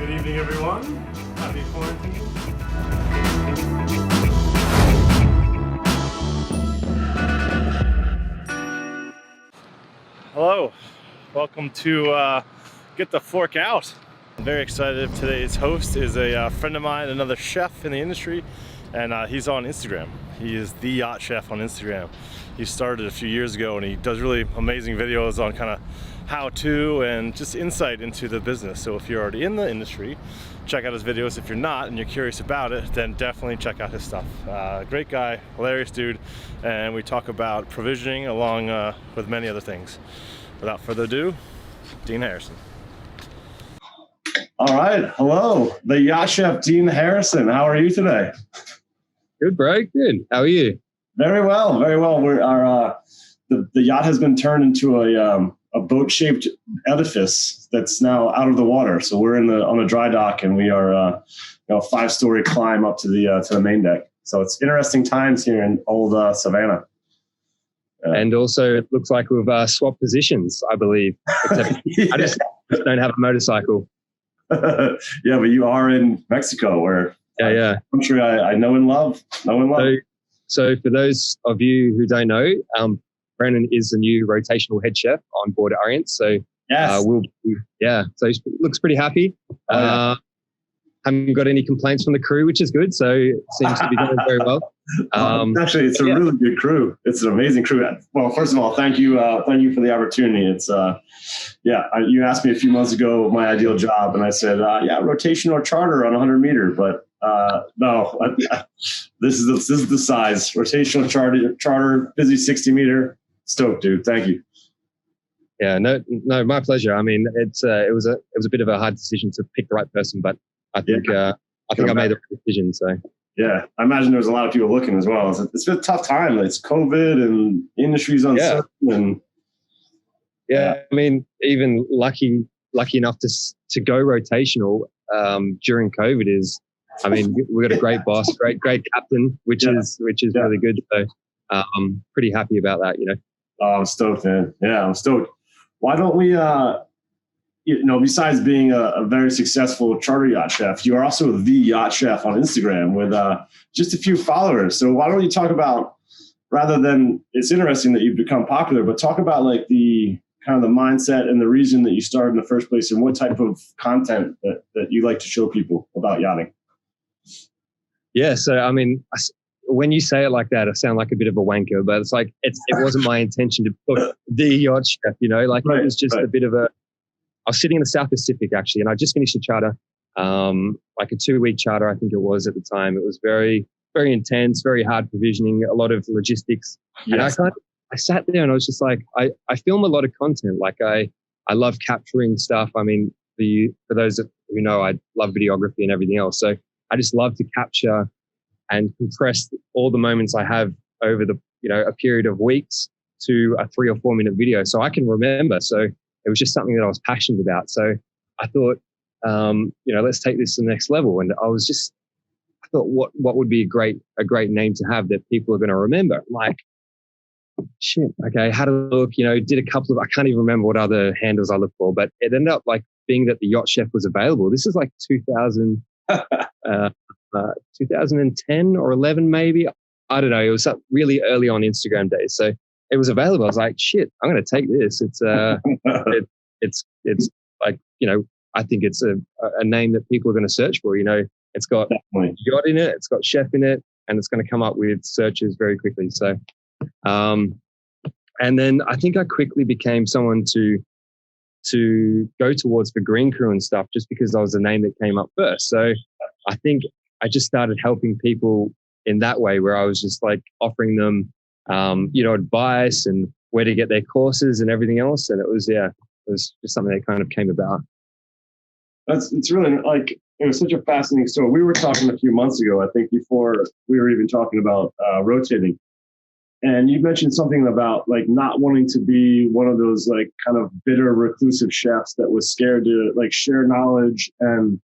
Good evening, everyone. Happy quarantine. Hello. Welcome to Get the Fork Out. I'm very excited. Today's host is a friend of mine, another chef in the industry, and he's on Instagram. He is the Yacht Chef on Instagram. He started a few years ago, and he does really amazing videos on kind of how-to and just insight into the business. So if you're already in the industry, check out his videos. If you're not and you're curious about it, then definitely check out his stuff. Great guy, hilarious dude, and we talk about provisioning along with many other things. Without further ado, Dean Harrison. All right, hello, the Yacht Chef, Dean Harrison. How are you today? Good, bro. Good. How are you? Very well, very well. The yacht has been turned into a boat-shaped edifice that's now out of the water. So we're on the dry dock, and we are a 5-story climb up to the main deck. So it's interesting times here in old Savannah. And also, it looks like we've swapped positions, I believe. Except I just don't have a motorcycle. Yeah, but you are in Mexico, where country I know and love. So for those of you who don't know, Brandon is the new rotational head chef on board Arience. So yes. So he looks pretty happy. Haven't got any complaints from the crew, which is good. So it seems to be going very well. Actually, it's a really good crew. It's an amazing crew. Well, first of all, thank you for the opportunity. It's you asked me a few months ago my ideal job, and I said, rotational charter on 100 meter, but no, this is the size. Rotational charter, busy 60 meter. Stoked, dude. Thank you. Yeah, no, my pleasure. I mean, it was a bit of a hard decision to pick the right person, but I think I made the right decision. So yeah, I imagine there was a lot of people looking as well. It's been a tough time. It's COVID and industry's uncertain. And I mean, even lucky enough to go rotational during COVID is. I mean, we got a great boss, great captain, which is really good. So I'm pretty happy about that. Oh, I'm stoked, man. Yeah, I'm stoked. Why don't we? Besides being a very successful charter yacht chef, you are also the yacht chef on Instagram with just a few followers. So why don't you talk about, rather than, it's interesting that you've become popular, but talk about like the kind of the mindset and the reason that you started in the first place, and what type of content that you like to show people about yachting. Yeah, so I mean, when you say it like that, I sound like a bit of a wanker, but it's like it wasn't my intention to put the yacht chef. It was just a bit of a. I was sitting in the South Pacific actually, and I just finished a charter, like a 2-week charter, I think it was at the time. It was very, very intense, very hard provisioning, a lot of logistics. Yes. And I sat there and I was just like, I film a lot of content. Like I love capturing stuff. I mean, for those who know, I love videography and everything else. So I just love to capture and compress all the moments I have over a period of weeks to a 3 or 4 minute video, so I can remember. So it was just something that I was passionate about. So I thought, let's take this to the next level. And I thought, what would be a great name to have that people are going to remember? I'm like, shit, okay, had a look, did a couple of, I can't even remember what other handles I looked for, but it ended up like being that the Yacht Chef was available. This is like 2010 or 11 maybe. I don't know. It was really early on Instagram days, so it was available. I was like, shit, I'm going to take this. It's it's like, I think it's a name that people are going to search for. It's got yacht in it, it's got chef in it, and it's going to come up with searches very quickly. So, and then I think I quickly became someone to go towards the green crew and stuff, just because that was the name that came up first. So I think I just started helping people in that way, where I was just like offering them, advice and where to get their courses and everything else. And it was just something that kind of came about. It's really like, it was such a fascinating story. We were talking a few months ago, I think, before we were even talking about rotating. And you mentioned something about like not wanting to be one of those like kind of bitter, reclusive chefs that was scared to like share knowledge and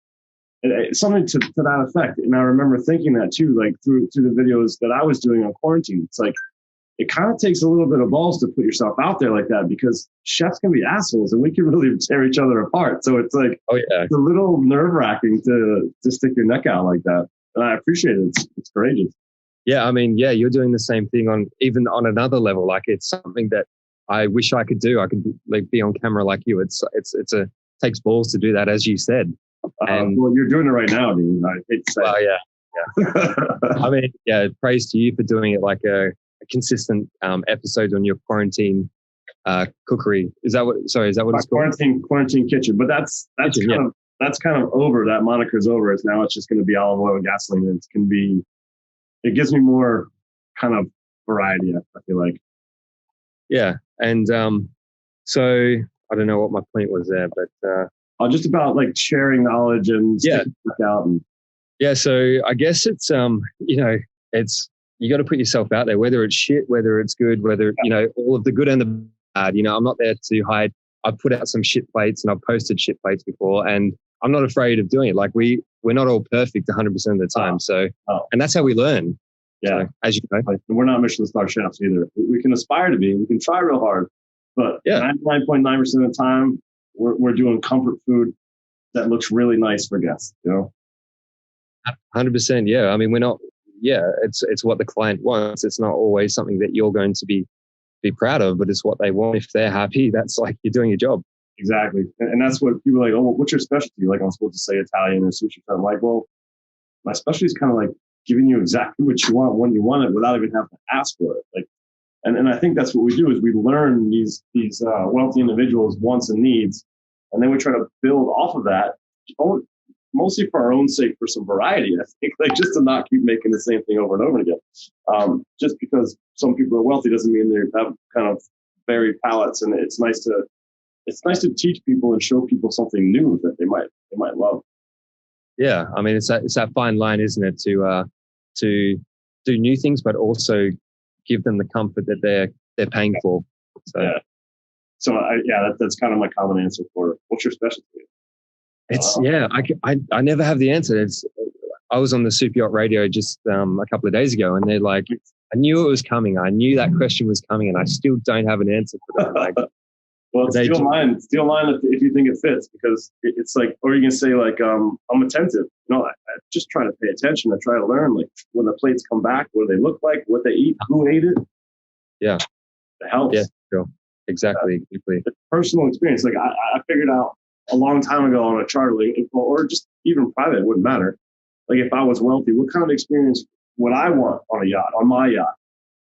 something to that effect. And I remember thinking that too, like through the videos that I was doing on quarantine. It's like, it kind of takes a little bit of balls to put yourself out there like that, because chefs can be assholes and we can really tear each other apart. So it's like, oh yeah, it's a little nerve wracking to stick your neck out like that. And I appreciate it. It's courageous. Yeah, I mean, yeah, you're doing the same thing even on another level. Like, it's something that I wish I could do. I could like be on camera like you. It takes balls to do that, as you said. And well, you're doing it right now, dude. I hate to say. Well, yeah. I mean, yeah, praise to you for doing it like a consistent episodes on your quarantine cookery. Is that what it's called? Quarantine kitchen. But that's kind of over. That moniker's over. It's now it's just going to be olive oil and gasoline. It gives me more kind of variety, I feel like. Yeah. And so I don't know what my point was there, but just about like sharing knowledge and out and yeah. So I guess it's you got to put yourself out there, whether it's shit, whether it's good, whether all of the good and the bad. I'm not there to hide. I've put out some shit plates and I've posted shit plates before, and I'm not afraid of doing it. Like we're not all perfect 100% of the time. And that's how we learn. Yeah. So, as you know, we're not Michelin star chefs either. We can aspire to be, we can try real hard, but 99.9% of the time we're doing comfort food that looks really nice for guests, 100%. Yeah. I mean, we're not, it's what the client wants. It's not always something that you're going to be proud of, but it's what they want. If they're happy, that's like you're doing your job. Exactly. And that's what people are like, oh, what's your specialty? Like, I'm supposed to say Italian or sushi. I'm like, well, my specialty is kind of like giving you exactly what you want when you want it without even having to ask for it. Like, and I think that's what we do is we learn these wealthy individuals' wants and needs, and then we try to build off of that, mostly for our own sake, for some variety. I think, like, just to not keep making the same thing over and over again. Just because some people are wealthy doesn't mean they have kind of varied palates, and it's nice to teach people and show people something new that they might love. Yeah, I mean, it's that fine line, isn't it, to do new things, but also give them the comfort that they're paying for. So yeah, so that's kind of my common answer for what's your specialty. It's I never have the answer. I was on the Super Yacht Radio just a couple of days ago, and they're like, I knew it was coming. I knew that question was coming, and I still don't have an answer for that. Like, well, steal mine if you think it fits, because it's like, or you can say like, I'm attentive. I just try to pay attention. I try to learn, like, when the plates come back, what do they look like, what they eat, who ate it. Yeah. It helps. Yeah, sure. Exactly. It's personal experience. Like I figured out a long time ago on a charter, like, or just even private, it wouldn't matter. Like, if I was wealthy, what kind of experience would I want on my yacht?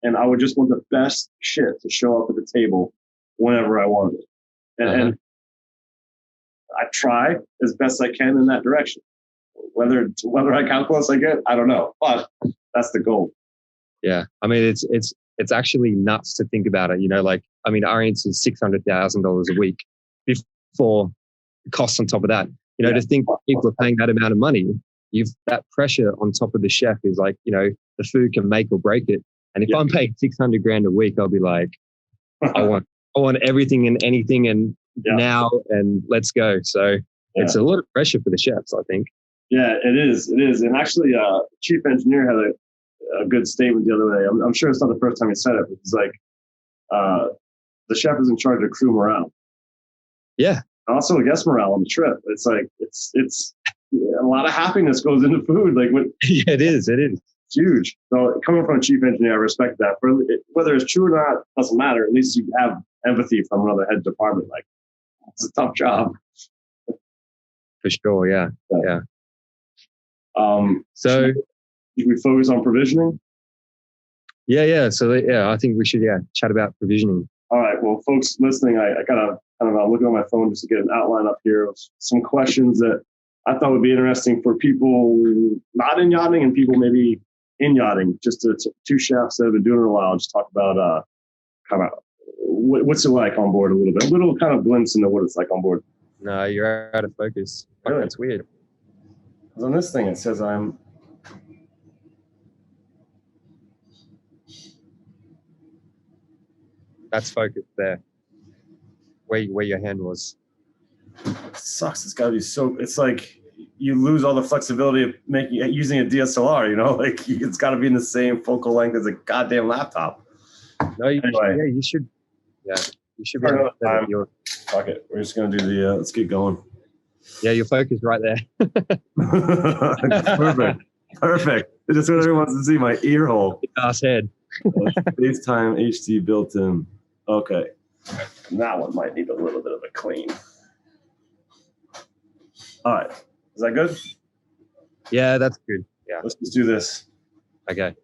And I would just want the best shit to show up at the table whenever I wanted. And I try as best I can in that direction. Whether how close I get, I don't know, but that's the goal. Yeah, I mean, it's actually nuts to think about it. Like, I mean, Arience is $600,000 a week before costs on top of that. To think people are paying that amount of money, that pressure on top of the chef is like, the food can make or break it. And if I'm paying $600,000 a week, I'll be like, I want everything and anything and now and let's go. So it's a lot of pressure for the chefs, I think. Yeah, it is. And actually, chief engineer had a good statement the other day. I'm sure it's not the first time he said it, but it's like, the chef is in charge of crew morale. Yeah. Also guest morale on the trip. It's like, it's a lot of happiness goes into food. Like, yeah, it is. It's huge. So coming from a chief engineer, I respect that. Whether it's true or not, doesn't matter. At least you have empathy from another head department. Like, it's a tough job. For sure, yeah. So should we focus on provisioning? Yeah. So I think we should chat about provisioning. All right. Well, folks listening, I gotta kind of look on my phone just to get an outline up here of some questions that I thought would be interesting for people not in yachting and people maybe in yachting. Just two chefs that have been doing it a while. Just talk about kind of what's it like on board a little bit. A little kind of glimpse into what it's like on board. No, you're out of focus. Really? That's weird. Because on this thing it says I'm. That's focused there. Where your hand was. It sucks. It's got to be so. It's like you lose all the flexibility of using a DSLR. Like, it's got to be in the same focal length as a goddamn laptop. No, Anyway. you should. Yeah, you should be For able to another set time. your. Fuck it. We're just gonna do the. Let's get going. Yeah, your focus right there. Perfect. Perfect. I just want everyone to see my ear hole. Ass head. FaceTime HD built in. Okay. That one might need a little bit of a clean. All right. Is that good? Yeah, that's good. Yeah. Let's just do this. Okay.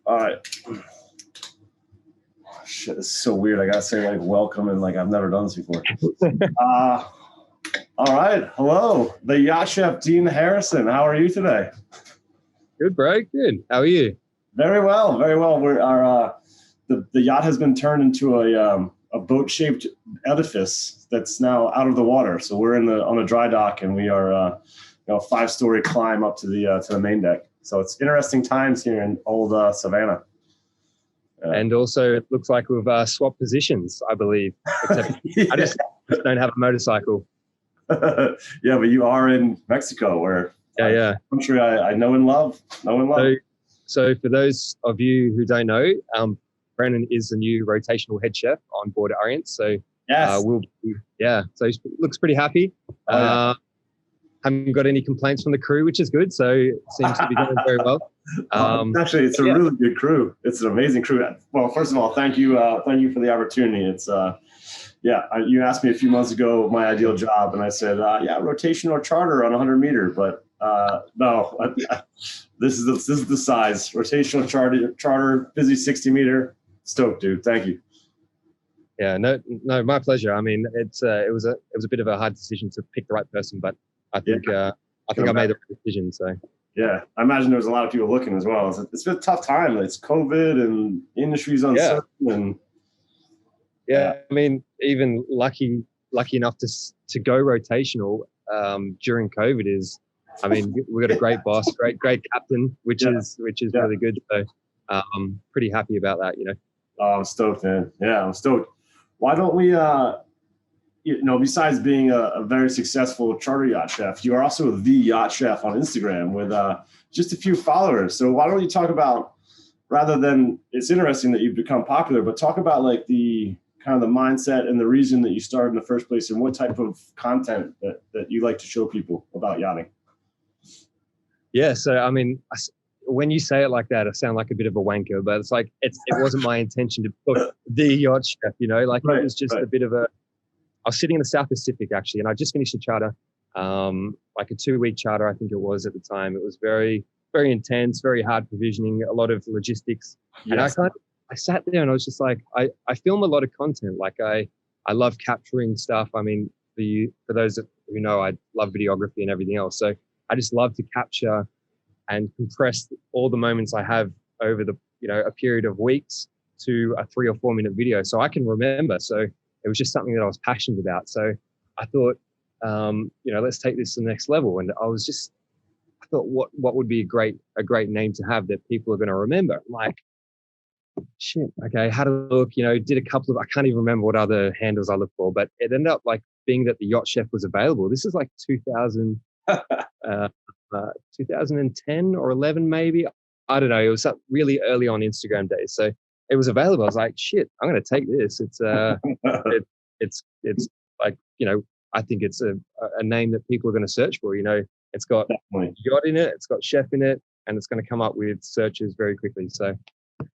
All right. Oh, shit, this is so weird. I gotta say like welcome and like I've never done this before. All right. Hello, the Yacht Chef Dean Harrison. How are you today? Good, bro. Good. How are you? Very well. Very well. The yacht has been turned into a boat-shaped edifice that's now out of the water. So we're on the dry dock, and we are a 5-story climb up to the main deck. So it's interesting times here in old Savannah. And also, it looks like we've swapped positions, I believe. Except Yeah. I just don't have a motorcycle. Yeah, but you are in Mexico, where Yeah. country I know and love. So for those of you who don't know, Brennan is the new rotational head chef on board Arience. So yes, so he looks pretty happy. Haven't got any complaints from the crew, which is good. So it seems to be going very well. Actually, it's a really good crew. It's an amazing crew. Well, first of all, thank you for the opportunity. It's you asked me a few months ago my ideal job, and I said, rotational charter on 100 meter, but no, this is the size. Rotational charter, busy 60 meter. Stoked, dude. Thank you. Yeah, no, my pleasure. I mean, it was a bit of a hard decision to pick the right person, but I think I made the right decision. So yeah, I imagine there was a lot of people looking as well. It's been a tough time. It's COVID and industry's uncertain. And I mean, even lucky enough to go rotational during COVID is. I mean, we got a great boss, great captain, which is really good. So I'm pretty happy about that, you know. Oh, I'm stoked, man. Yeah, I'm stoked. Why don't we, besides being a very successful charter yacht chef, you are also the yacht chef on Instagram with just a few followers. So why don't you talk about, rather than, it's interesting that you've become popular, but talk about like the kind of the mindset and the reason that you started in the first place and what type of content that you like to show people about yachting. Yeah, so I mean, when you say it like that, I sound like a bit of a wanker, but it's like it wasn't my intention to put the yacht chef, you know, like it was just a bit of a. I was sitting in the South Pacific actually, and I just finished a charter, like a 2-week charter, I think it was at the time. It was very, very intense, very hard provisioning, a lot of logistics, and I sat there and I was just like, I film a lot of content, like I love capturing stuff. I mean, for those who know, I love videography and everything else, so. I just love to capture and compress all the moments I have over a period of weeks to a 3 or 4 minute video, so I can remember. So it was just something that I was passionate about. So I thought, let's take this to the next level. And I thought, what would be a great name to have that people are going to remember? Like, shit, okay, had a look, did a couple of, I can't even remember what other handles I looked for, but it ended up like being that the Yacht Chef was available. This is like 2010 or 11 maybe. I don't know. It was really early on Instagram days, so it was available. I was like, shit, I'm going to take this. It's it's like, I think it's a name that people are going to search for. It's got yacht in it, it's got chef in it, and it's going to come up with searches very quickly. So,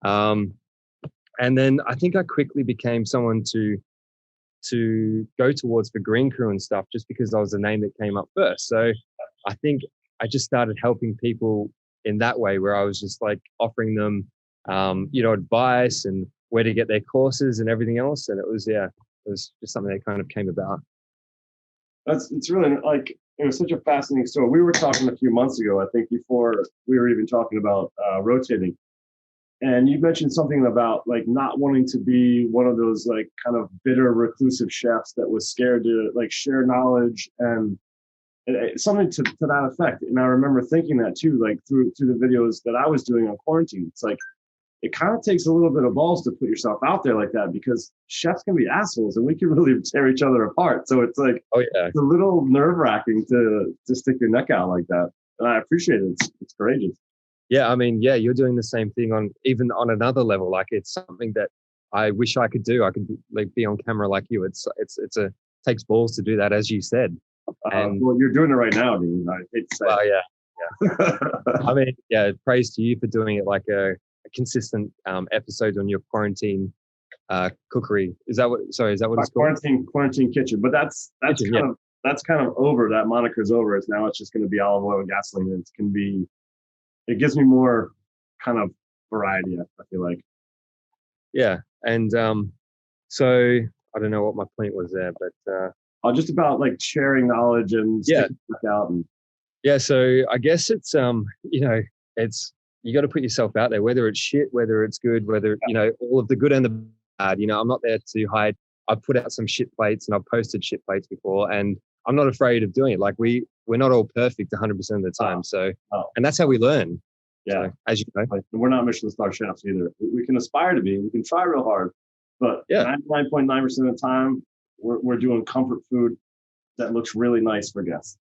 and then I think I quickly became someone to go towards for green crew and stuff, just because that was the name that came up first. So I think I just started helping people in that way, where I was just like offering them, advice and where to get their courses and everything else. And it was just something that kind of came about. It's really like, it was such a fascinating story. We were talking a few months ago, I think, before we were even talking about rotating. And you mentioned something about like not wanting to be one of those like kind of bitter, reclusive chefs that was scared to like share knowledge and something to that effect. And I remember thinking that too, like through the videos that I was doing on quarantine. It's like, it kind of takes a little bit of balls to put yourself out there like that, because chefs can be assholes and we can really tear each other apart. So it's like, it's a little nerve wracking to stick your neck out like that. And I appreciate it. It's courageous. Yeah, I mean, you're doing the same thing on another level. Like, it's something that I wish I could do. I could like be on camera like you. Takes balls to do that, as you said. And well, you're doing it right now, dude. I hate to say. well, yeah. I mean, yeah, praise to you for doing it like a consistent episode on your quarantine cookery. Is that what it's called? Quarantine kitchen. But that's kitchen, kind of over. That moniker's over. Now it's just going to be olive oil and gasoline. It gives me more kind of variety, I feel like. Yeah. And so I don't know what my point was there, but just about like sharing knowledge and sticking stuff out. And yeah, so I guess it's it's you got to put yourself out there, whether it's shit, whether it's good, whether all of the good and the bad. I'm not there to hide. I've put out some shit plates and I've posted shit plates before, and I'm not afraid of doing it. Like we're not all perfect 100% of the time. And that's how we learn. Yeah, so, as you know, we're not Michelin star chefs either. We can aspire to be. We can try real hard, but 99.9% of the time, we're doing comfort food that looks really nice for guests.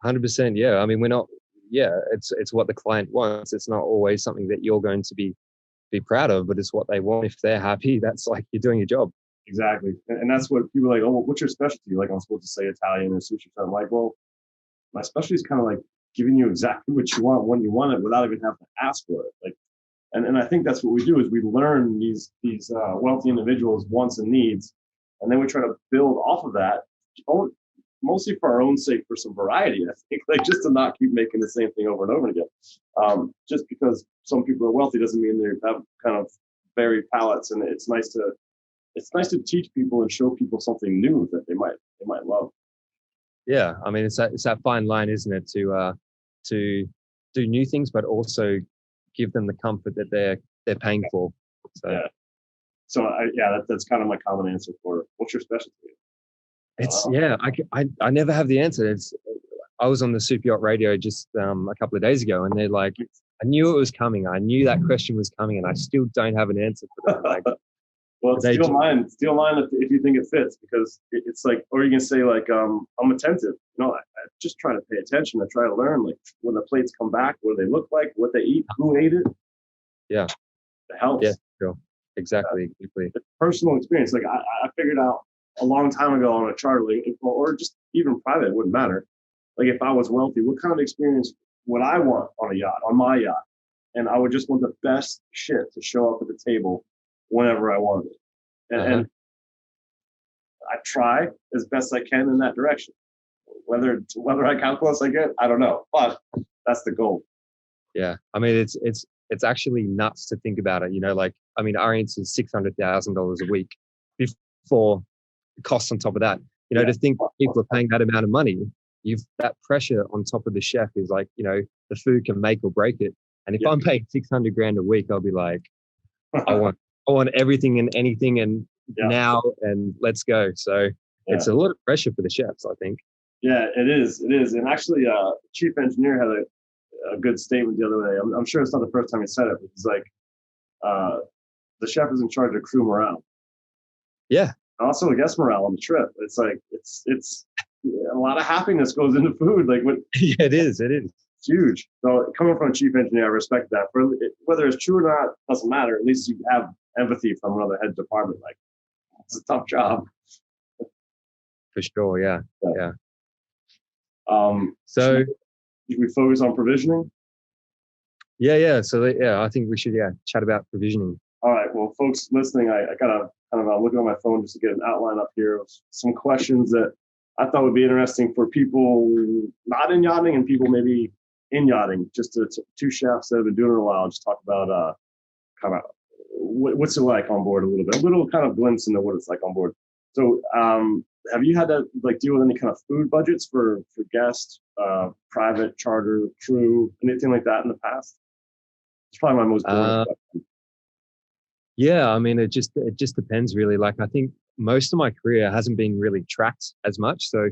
100%. Yeah, I mean, we're not. Yeah, it's what the client wants. It's not always something that you're going to be proud of, but it's what they want. If they're happy, that's like you're doing your job. Exactly, and that's what people are like. Oh, what's your specialty? Like I'm supposed to say Italian or sushi. I'm like, well, my specialty is kind of like giving you exactly what you want when you want it without even having to ask for it. Like, and I think that's what we do is we learn these wealthy individuals' wants and needs, and then we try to build off of that, mostly for our own sake, for some variety. I think, like just to not keep making the same thing over and over again. Just because some people are wealthy doesn't mean they have kind of varied palates, and it's nice to teach people and show people something new that they might love. Yeah, I mean, it's that fine line, isn't it, to do new things, but also give them the comfort that they're paying for. So that's kind of my common answer for what's your specialty. I never have the answer. I was on the Super Yacht Radio just a couple of days ago, and they're like, I knew it was coming. I knew that question was coming, and I still don't have an answer for that. Like, well, steal mine if you think it fits, because it's like, or you can say like, I'm attentive. I just try to pay attention. I try to learn, like when the plates come back, what they look like, what they eat, who ate it. Yeah, it helps. Yeah, sure. Exactly. It's personal experience. Like I figured out a long time ago on a charter, or just even private, it wouldn't matter. Like if I was wealthy, what kind of experience would I want on a yacht, on my yacht? And I would just want the best shit to show up at the table whenever I wanted it. And I try as best I can in that direction. Whether how close I get, I don't know, but that's the goal. Yeah, I mean it's actually nuts to think about it. Like I mean, Arience is $600,000 a week before the costs on top of that. To think people are paying that amount of money, that pressure on top of the chef is like, the food can make or break it. And if I'm paying $600,000 a week, I'll be like, I want everything and anything and now and let's go. So it's a lot of pressure for the chefs, I think. Yeah, it is. And actually, chief engineer had a good statement the other day. I'm sure it's not the first time he said it, but he's like, the chef is in charge of crew morale. Yeah. Also, guest morale on the trip. It's like it's a lot of happiness goes into food. Like it is. It's huge. So coming from a chief engineer, I respect that. For whether it's true or not, doesn't matter. At least you have empathy from another head department. Like it's a tough job. For sure. Yeah. So should we focus on provisioning? Yeah. So I think we should chat about provisioning. All right. Well, folks listening, I gotta kind of look on my phone just to get an outline up here of some questions that I thought would be interesting for people not in yachting and people maybe in yachting. Just two chefs that have been doing it a while. Just talk about kind of what's it like on board a little kind of glimpse into what it's like on board. So have you had to like deal with any kind of food budgets for guests, private, charter, crew, anything like that in the past? It's probably my most boring question. Yeah, I mean, it just depends really. Like I think most of my career hasn't been really tracked as much. So,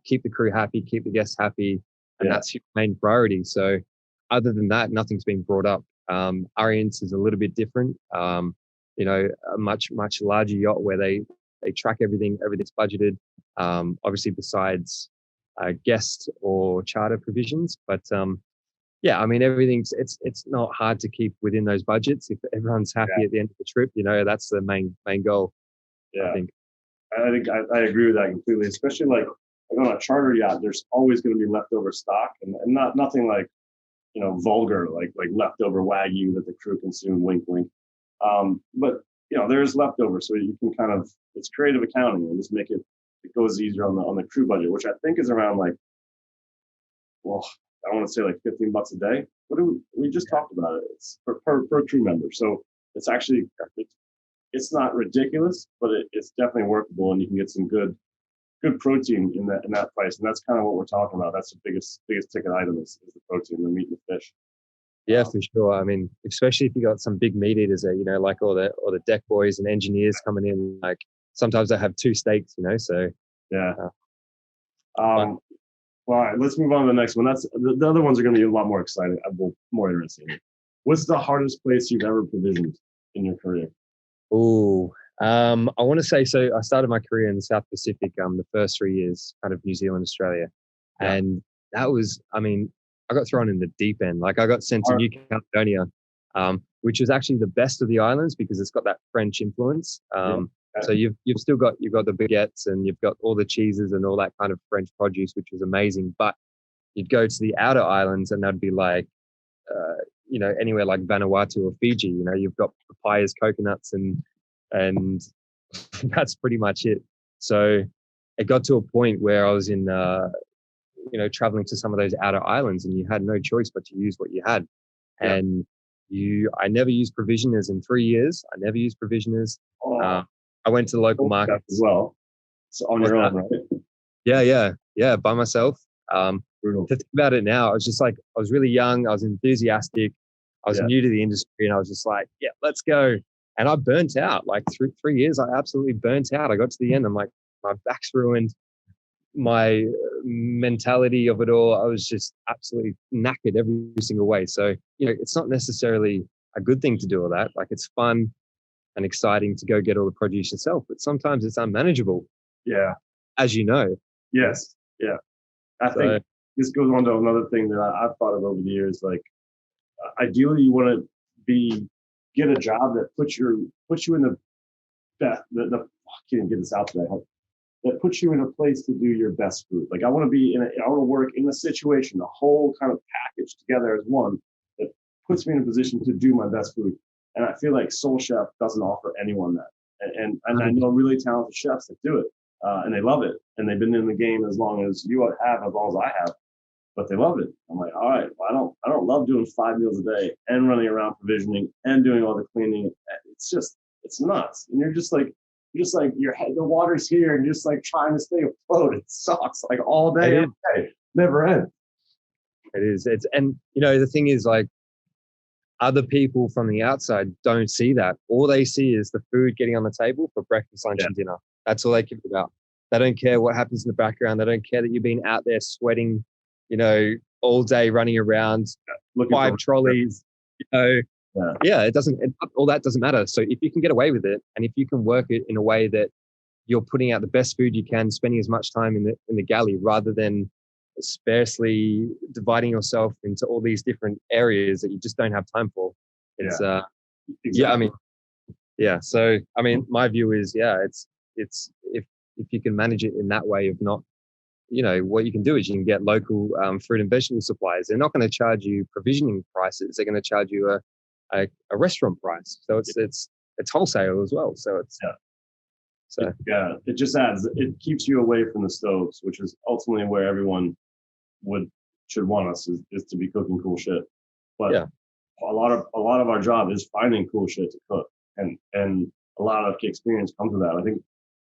keep the crew happy, keep the guests happy, and that's your main priority. So other than that, nothing's been brought up. Arience is a little bit different. A much larger yacht where they track everything's budgeted. Obviously besides guest or charter provisions, but yeah, I mean, it's not hard to keep within those budgets. If everyone's happy at the end of the trip, that's the main goal. Yeah. I think. I agree with that completely, especially like on a charter yacht, there's always going to be leftover stock and nothing like, vulgar, like leftover Wagyu that the crew consume, wink, wink. But there's leftover, so you can kind of, it's creative accounting and just make it goes easier on the crew budget, which I think is around like, well, I want to say like $15 a day. What do we just talked about it? It's per crew member, so it's actually it's not ridiculous, but it's definitely workable, and you can get some good protein in that price, and that's kind of what we're talking about. That's the biggest ticket item is the protein, the meat and the fish. Yeah, for sure. I mean, especially if you got some big meat eaters there, like all the deck boys and engineers coming in. Like sometimes I have two steaks, So yeah. Well, all right, let's move on to the next one. That's the other ones are going to be a lot more exciting, more interesting. What's the hardest place you've ever provisioned in your career? Oh, I want to say, so I started my career in the South Pacific, the first 3 years, kind of New Zealand, Australia. Yeah. And that was, I mean, I got thrown in the deep end. Like I got sent to New Caledonia, which is actually the best of the islands because it's got that French influence. So you've got the baguettes and you've got all the cheeses and all that kind of French produce, which was amazing. But you'd go to the outer islands and that'd be like, anywhere like Vanuatu or Fiji. You've got papayas, coconuts, and that's pretty much it. So it got to a point where I was in, traveling to some of those outer islands, and you had no choice but to use what you had. Yeah. And I never used provisioners in 3 years. I never used provisioners. I went to the local market as well. So on your own, right? Yeah, by myself. To think about it now, I was just like, I was really young. I was enthusiastic. I was new to the industry, and I was just like, yeah, let's go. And I burnt out. Like through 3 years, I absolutely burnt out. I got to the end. I'm like, my back's ruined. My mentality of it all, I was just absolutely knackered every single way. So, it's not necessarily a good thing to do all that. Like it's fun and exciting to go get all the produce yourself, but sometimes it's unmanageable. Yeah. As you know. Yes. Yeah. I think this goes on to another thing that I've thought of over the years. Like, ideally, you want to get a job that puts you in the best. I can't get this out today. That puts you in a place to do your best food. Like I want to work in a situation, the whole kind of package together as one that puts me in a position to do my best food. And I feel like Soul Chef doesn't offer anyone that. And I know really talented chefs that do it, and they love it, and they've been in the game as long as you have, as long as I have, but they love it. I'm like, all right, well, I don't love doing 5 meals a day and running around provisioning and doing all the cleaning. It's nuts, and you're just like your head, the water's here, and you're just like trying to stay afloat. It sucks, like all day, every day, never ends. It is. And the thing is, like, other people from the outside don't see that. All they see is the food getting on the table for breakfast, lunch, and dinner. That's all they care about. They don't care what happens in the background. They don't care that you've been out there sweating, all day running around, 5 trolleys, it doesn't. All that doesn't matter. So if you can get away with it, and if you can work it in a way that you're putting out the best food you can, spending as much time in the galley rather than sparsely dividing yourself into all these different areas that you just don't have time for. It's exactly. So I mean, my view is, it's if you can manage it in that way, if not, what you can do is you can get local fruit and vegetable suppliers. They're not going to charge you provisioning prices. They're going to charge you a restaurant price. So it's wholesale as well. So it just adds, it keeps you away from the stoves, which is ultimately where everyone should want us is to be cooking cool shit. But a lot of our job is finding cool shit to cook, and a lot of experience comes with that. I think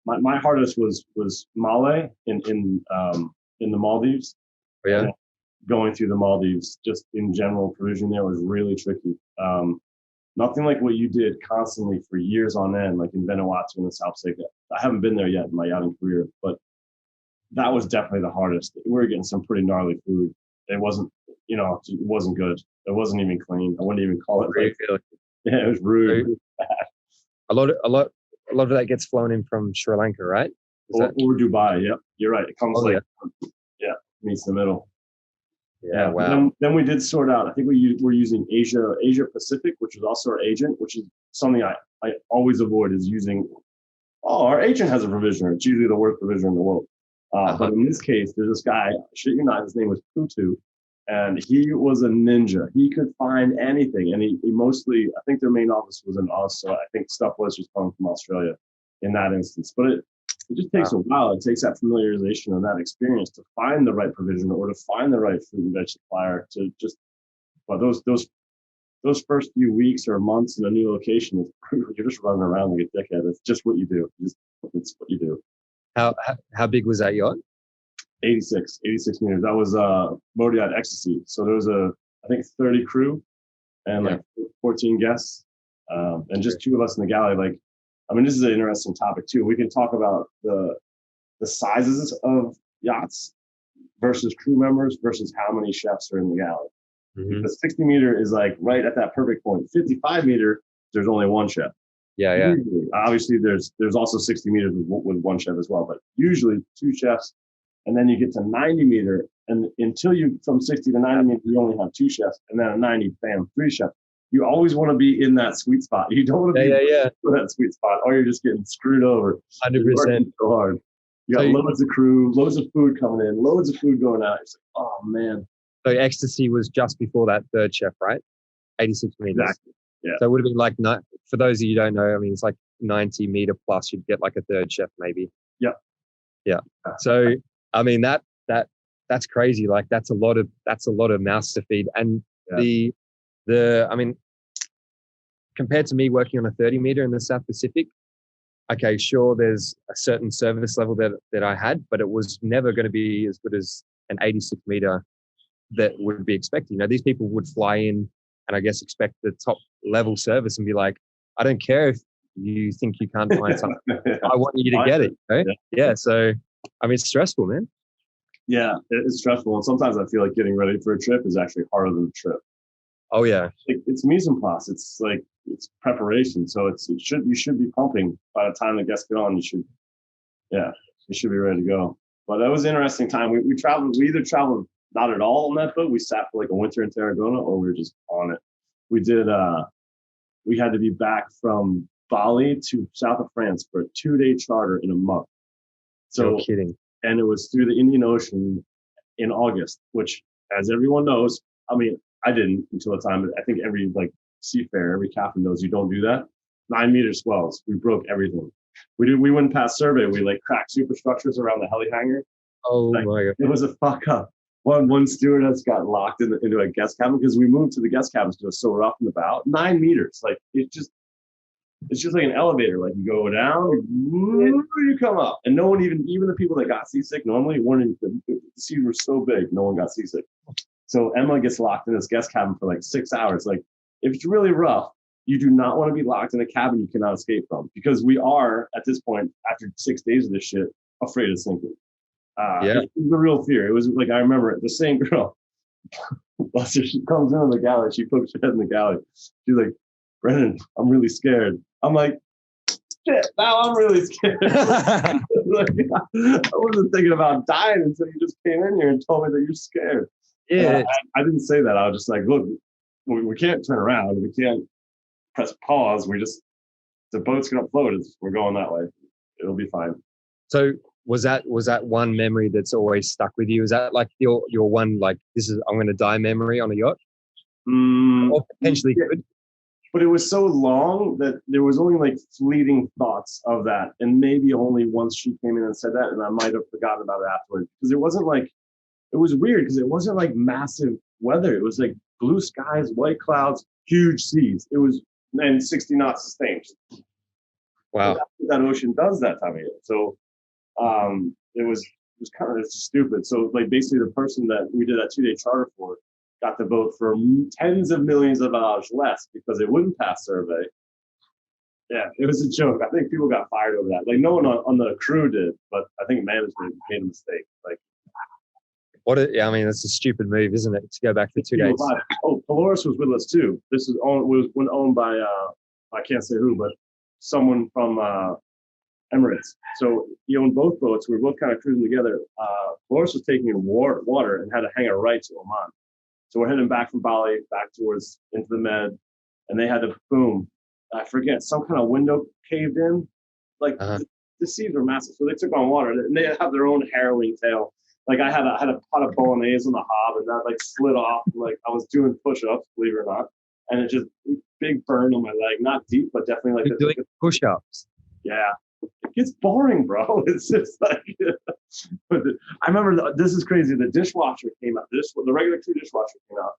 my hardest was Malé in the Maldives. Yeah. Going through the Maldives, just in general, provision there was really tricky. Nothing like what you did constantly for years on end, like in Vanuatu and the South Pacific. I haven't been there yet in my yachting career, but that was definitely the hardest. We were getting some pretty gnarly food. It wasn't, it wasn't good. It wasn't even clean. I wouldn't even call it. It was rude. A lot of that gets flown in from Sri Lanka, right? Or Dubai. Yep, you're right. It comes meets in the middle. Yeah, wow. Then we did sort out. I think we're using Asia Pacific, which is also our agent, which is something I always avoid is using. Oh, our agent has a provisioner. It's usually the worst provisioner in the world. But in this case, there's this guy. Shit you not, his name was Putu, and he was a ninja. He could find anything, and he mostly. I think their main office was in Oz, so I think stuff was just coming from Australia in that instance. But it just takes a while. It takes that familiarization and that experience to find the right provision or to find the right fruit and veg supplier to just. But those first few weeks or months in a new location, you're just running around like a dickhead. It's just what you do. It's what you do. How big was that yacht? 86 meters. That was Motor Yacht Ecstasy. So there was I think 30 crew and like 14 guests, and just two of us in the galley. Like, I mean, this is an interesting topic too. We can talk about the sizes of yachts versus crew members versus how many chefs are in the galley. Mm-hmm. The 60 meter is like right at that perfect point. 55 meter, there's only one chef. Yeah. Usually, obviously, there's also 60 meters with one chef as well, but usually two chefs. And then you get to 90 meter, and until you from 60 to 90 meter, you only have two chefs, and then at 90, bam, three chefs. You always want to be in that sweet spot. You don't want to be in that sweet spot, or you're just getting screwed over. 100%. So hard. You got loads of crew, loads of food coming in, loads of food going out. It's like, oh man. So Ecstasy was just before that third chef, right? 86 meters. Exactly. Yeah. So it would have been like, for those of you who don't know, I mean, it's like 90 meter plus, you'd get like a third chef maybe. Yeah. Yeah. So, I mean, that's crazy. Like that's a lot of mouths to feed. And I mean, compared to me working on a 30 meter in the South Pacific, okay, sure, there's a certain service level that I had, but it was never going to be as good as an 86 meter that would be expected. You know, these people would fly in and I guess expect the top level service and be like, I don't care if you think you can't find something. I want you to get it. Right? Yeah. So, I mean, it's stressful, man. Yeah, it's stressful. And sometimes I feel like getting ready for a trip is actually harder than the trip. Oh yeah. It's mise en place. It's like, it's preparation. So you should be pumping by the time the guests get on. You should be ready to go. But that was an interesting time. We either traveled not at all on that boat. We sat for like a winter in Tarragona, or we were just on it. We did. We had to be back from Bali to south of France for a 2-day charter in a month. So, no kidding. And it was through the Indian Ocean in August, which, as everyone knows, I mean, I didn't until the time, but I think every like seafarer, every captain knows you don't do that. 9 meter swells. We broke everything. We went past survey. We like cracked superstructures around the heli hangar. Oh like, my God. It was a fuck up. One stewardess got locked into a guest cabin because we moved to the guest cabins because it was so rough in the bow. 9 meters. Like it's just like an elevator. Like you go down, you come up. And no one even the people that got seasick normally the seats were so big, no one got seasick. So Emma gets locked in this guest cabin for like 6 hours. Like if it's really rough, you do not want to be locked in a cabin you cannot escape from, because we are at this point, after 6 days of this shit, afraid of sinking. It was a real fear. It was like, I remember the same girl, bless her, she comes into the galley, she pokes her head in the galley. She's like, Brennan, I'm really scared. I'm like, shit, now I'm really scared. I wasn't thinking about dying until you just came in here and told me that you're scared. Yeah. I didn't say that. I was just like, look, we can't turn around. We can't press pause. The boat's going to float. We're going that way. It'll be fine. So was that one memory that's always stuck with you? Is that like your one, like, this is, I'm going to die memory on a yacht? Or potentially good? But it was so long that there was only like fleeting thoughts of that. And maybe only once she came in and said that, and I might have forgotten about it afterwards. Because it wasn't like, it was weird because it wasn't like massive weather. It was like blue skies, white clouds, huge seas. It was, and 60 knots sustained. Wow. That ocean does that time of year. So it was kind of stupid. So like basically the person that we did that 2-day charter for got the boat for tens of millions of dollars less because it wouldn't pass survey. Yeah, it was a joke. I think people got fired over that. Like no one on the crew did, but I think management made a mistake. Like, I mean, it's a stupid move, isn't it? To go back for 2 days. Oh, Polaris was with us too. This was owned by I can't say who, but someone from Emirates. So he owned both boats. We were both kind of cruising together. Boris was taking in water and had to hang a right to Oman. So we're heading back from Bali, back towards into the Med, and they had to boom. I forget, some kind of window caved in. Like the seas were massive, so they took on water, and they have their own harrowing tale. Like I had a pot of bolognese on the hob, and that like slid off. Like I was doing push-ups, believe it or not, and it just big burn on my leg, not deep, but definitely like doing push-ups. Yeah, it gets boring, bro. It's just like, I remember this is crazy. The dishwasher came out. The regular crew dishwasher came out.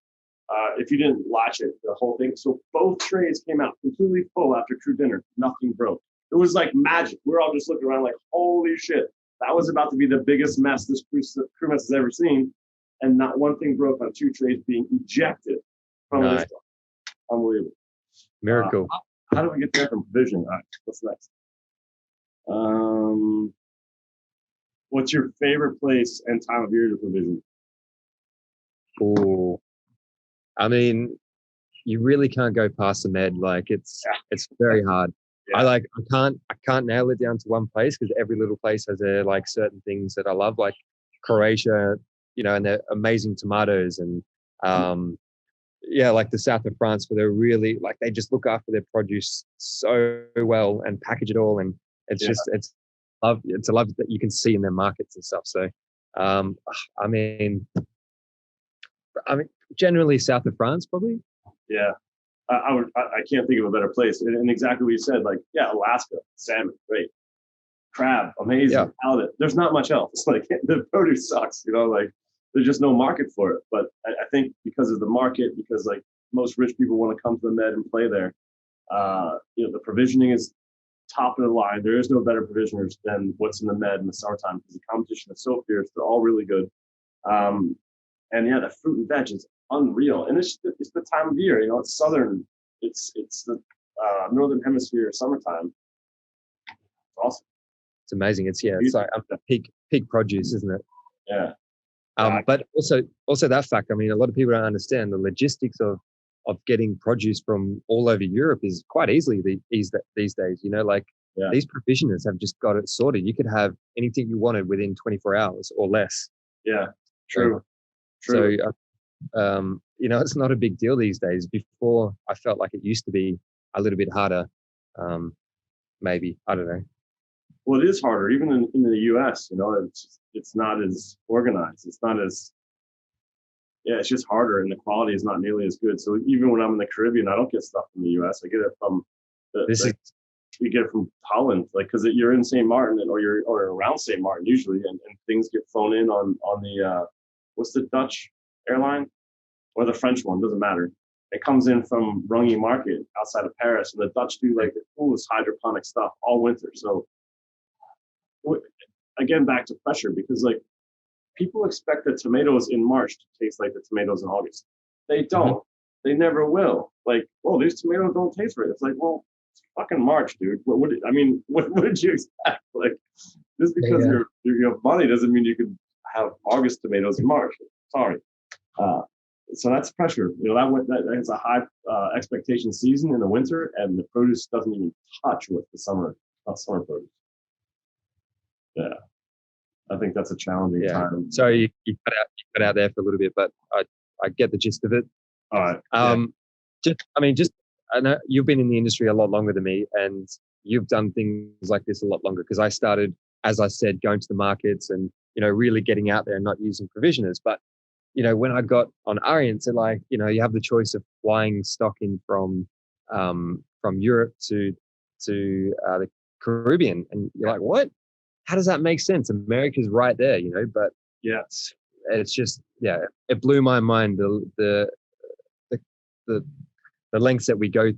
If you didn't watch it, the whole thing. So both trays came out completely full after crew dinner. Nothing broke. It was like magic. We're all just looking around like, holy shit. That was about to be the biggest mess this crew mess has ever seen. And not one thing broke on 2 trays being ejected from the dishwasher. Unbelievable. Miracle. How do we get there from provisioning? All right, what's next? What's your favorite place and time of year to provision? Oh, I mean, you really can't go past the Med. Like it's very hard. Yeah. I can't nail it down to one place because every little place has their like certain things that I love, like Croatia, you know, and their amazing tomatoes, and like the south of France, where they're really like they just look after their produce so well and package it all, and it's a love that you can see in their markets and stuff. So, I mean, generally south of France, probably. Yeah. I can't think of a better place. And exactly what you said, like, yeah, Alaska, salmon, great. Crab, amazing. Halibut. There's not much else. It's like the produce sucks, you know, like there's just no market for it. But I think because of the market, because like most rich people want to come to the Med and play there, the provisioning is top of the line. There is no better provisioners than what's in the Med in the summertime because the competition is so fierce. They're all really good. And yeah, the fruit and veg is unreal, and it's the time of year. You know, it's southern. It's the northern hemisphere summertime. It's awesome. It's amazing. It's like peak produce, isn't it? Yeah. But also that fact. I mean, a lot of people don't understand the logistics of getting produce from all over Europe is quite easily these days. You know, like these provisioners have just got it sorted. You could have anything you wanted within 24 hours or less. Yeah. True. So, you know, it's not a big deal these days. Before, I felt like it used to be a little bit harder. Maybe, I don't know. Well, it is harder, even in the U.S. You know, it's not as organized. It's not as it's just harder, and the quality is not nearly as good. So even when I'm in the Caribbean, I don't get stuff from the U.S. I get it from you get it from Holland, like because you're in St. Martin or around St. Martin usually, and things get flown in on the what's the Dutch airline or the French one, doesn't matter. It comes in from Rungy Market outside of Paris, and the Dutch do like the coolest hydroponic stuff all winter. So again, back to pressure, because like people expect the tomatoes in March to taste like the tomatoes in August. They don't. Mm-hmm. They never will. Like, oh, these tomatoes don't taste right. It's like, well, it's fucking March, dude. What did you expect? Like, just because you have money doesn't mean you can have August tomatoes in March. Sorry. So that's pressure. You know, that is a high expectation season in the winter, and the produce doesn't even touch with the summer produce. Yeah. I think that's a challenging time. So you cut out there for a little bit, but I get the gist of it. All right. I know you've been in the industry a lot longer than me, and you've done things like this a lot longer, because I started, as I said, going to the markets and, you know, really getting out there and not using provisioners. But, you know, when I got on Arience, and like, you know, you have the choice of flying stock in from Europe to the Caribbean, and you're like, what? How does that make sense? America's right there, you know. But it's just it blew my mind the lengths that we go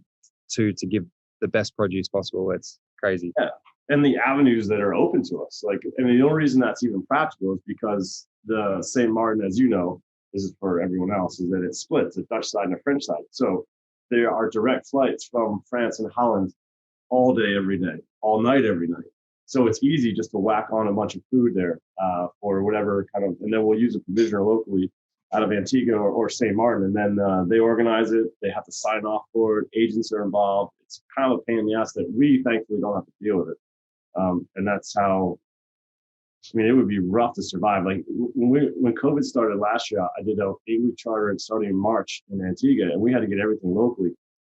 to give the best produce possible. It's crazy. Yeah, and the avenues that are open to us. Like, and the only reason that's even practical is because the St. Martin, as you know, this is for everyone else, is that it splits a Dutch side and a French side. So there are direct flights from France and Holland all day, every day, all night, every night. So it's easy just to whack on a bunch of food there for whatever kind of, and then we'll use a provisioner locally out of Antigua or St. Martin, and then they organize it. They have to sign off for it. Agents are involved. It's kind of a pain in the ass that we thankfully don't have to deal with it. And that's how. I mean, it would be rough to survive. Like when COVID started last year, I did an 8-week charter starting in March in Antigua, and we had to get everything locally.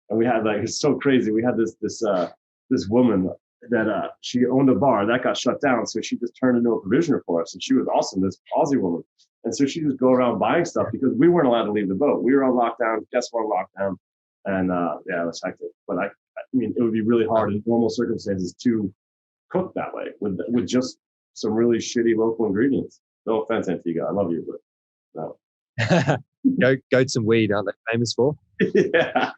And we had like it's so crazy. We had this woman that she owned a bar that got shut down, so she just turned into a provisioner for us, and she was awesome. This Aussie woman, and so she just go around buying stuff because we weren't allowed to leave the boat. We were on lockdown. Guests were on lockdown, and yeah, it was hectic. But I mean, it would be really hard in normal circumstances to cook that way with just some really shitty local ingredients. No offense, Antigua, I love you, but no. Goats and weed, aren't they famous for? Yeah.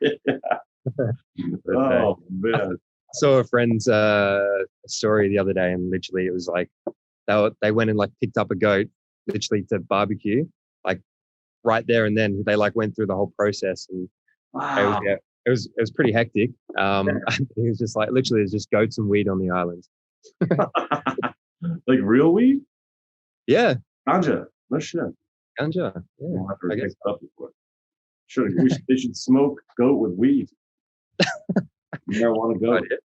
Oh man. I saw a friend's story the other day, and literally it was like they went and like picked up a goat, literally to barbecue, like right there and then. They like went through the whole process, and Wow. it was pretty hectic. It was just like literally there's just goats and weed on the island. Like real weed? Yeah, Ganja. No shit. ganja. Yeah, I've heard I guess. picked up before. They should smoke goat with weed. Marijuana goat. Yeah.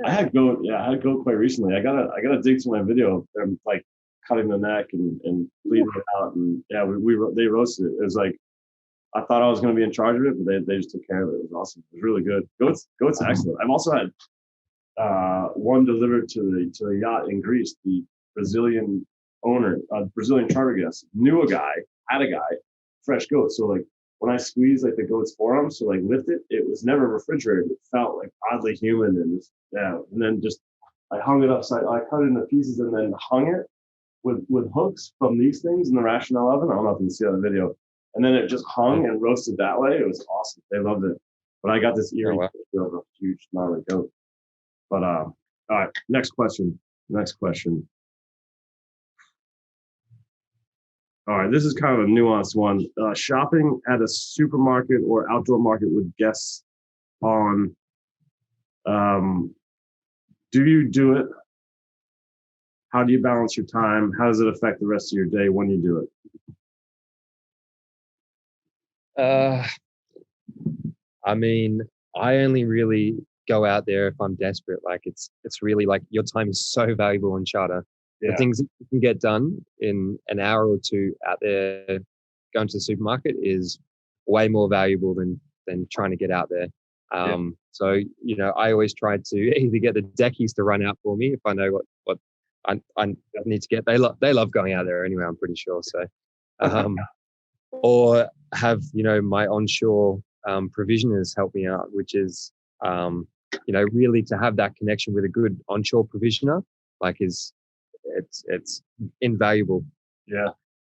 I had goat. Yeah, I had goat quite recently. I gotta dig through my video of them like cutting the neck and bleeding it out, and yeah, they roasted it. It was like I thought I was gonna be in charge of it, but they just took care of it. It was awesome. It was really good. Goat's excellent. I've also had one delivered to the yacht in Greece. The Brazilian owner, Brazilian charter guest, knew a guy, had a guy, fresh goat. So like when I squeezed like the goat's forearms to like lift it, it was never refrigerated. It felt like oddly human, and just, yeah. And then just I hung it upside. I cut it into pieces and then hung it with hooks from these things in the Rationale oven. I don't know if you can see on the video. And then it just hung and roasted that way. It was awesome. They loved it. But I got this eerie feel of a huge gnarly goat. But all right, next question. All right, this is kind of a nuanced one. Shopping at a supermarket or outdoor market with guests on. Do you do it? How do you balance your time? How does it affect the rest of your day when you do it? I mean, I only really go out there if I'm desperate. Like it's really like your time is so valuable on charter. Yeah. The things that you can get done in an hour or two out there going to the supermarket is way more valuable than trying to get out there. So, you know, I always try to either get the deckies to run out for me if I know what I need to get. They love going out there anyway, I'm pretty sure. So, or have, you know, my onshore provisioners help me out, which is, you know, really to have that connection with a good onshore provisioner, like it's invaluable. Yeah,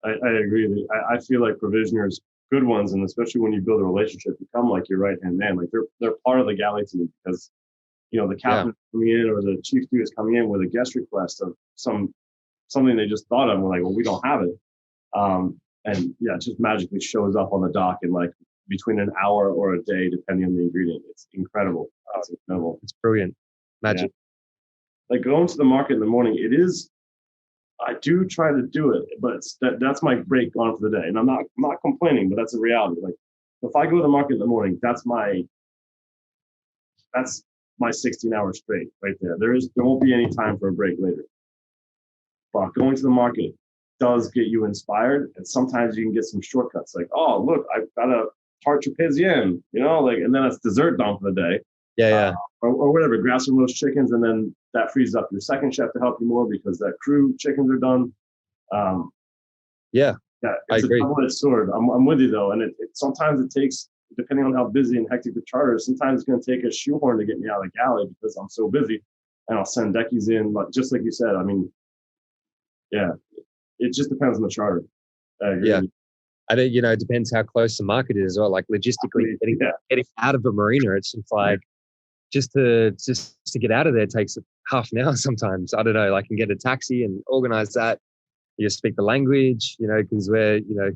I agree. I feel like provisioners, good ones, and especially when you build a relationship, become like your right hand man. Like they're part of the galley team because, you know, the captain is coming in or the chief steward is coming in with a guest request of something they just thought of. And we're like, well, we don't have it. And yeah, it just magically shows up on the dock in like between an hour or a day, depending on the ingredient. It's incredible. It's incredible. It's brilliant. Magic. Yeah. Like going to the market in the morning, it is. I do try to do it, but that's my break on for the day, and I'm not complaining, but that's a reality. Like if I go to the market in the morning, that's my 16 hours straight right there. There won't be any time for a break later. But going to the market does get you inspired, and sometimes you can get some shortcuts. Like, oh look, I've got a tart trapezienne, you know, like, and then it's dessert done for the day. Yeah. Or whatever, grab some roast chickens, and then that frees up your second chef to help you more because that crew chickens are done. Yeah, it's I agree. A double-edged sword. I'm with you though, and sometimes it takes, depending on how busy and hectic the charter is, sometimes it's going to take a shoehorn to get me out of the galley because I'm so busy, and I'll send deckies in. But just like you said, I mean, yeah, it just depends on the charter. I agree. Yeah. I don't, you know, it depends how close the market is, or like logistically getting out of a marina. It's just like just to get out of there takes half an hour sometimes. I don't know. I can get a taxi and organize that. You speak the language, you know, because we're, you know,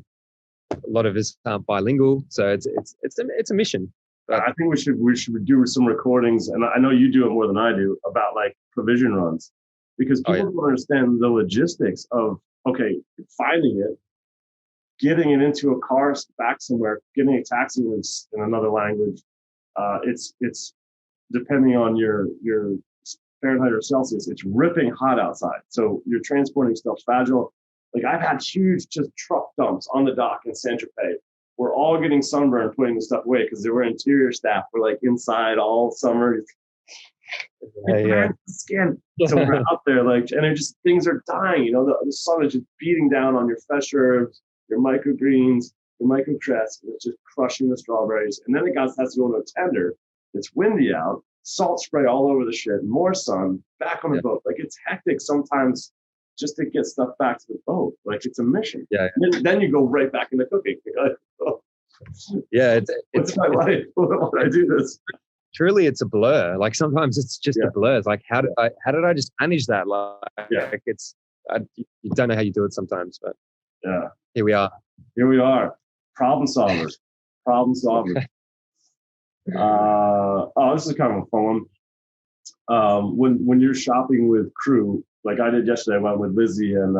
a lot of us aren't bilingual, so it's a mission. But I think we should do some recordings, and I know you do it more than I do, about like provision runs, because people don't understand the logistics of finding it, getting it into a car back somewhere, getting a taxi in another language. It's depending on your Fahrenheit or Celsius, it's ripping hot outside. So you're transporting stuff fragile. Like I've had huge just truck dumps on the dock in Saint Tropez. We're all getting sunburned putting the stuff away because there were interior staff were like inside all summer. Skin. So we're out there like, and it just things are dying. You know, the sun is just beating down on your fresh herbs, your microgreens, your microcress. It's just crushing the strawberries. And then it has to go into a tender. It's windy out, salt spray all over the shit, more sun, back on the boat. Like it's hectic sometimes just to get stuff back to the boat. Like it's a mission. Yeah. Then you go right back into cooking. Yeah. What's my life? Why would I do this? Truly, it's a blur. Like sometimes it's just a blur. It's like how did I just manage that? Like it's you don't know how you do it sometimes, but here we are. Here we are, problem solvers. This is kind of a fun one. When you're shopping with crew, like I did yesterday, I went with Lizzie and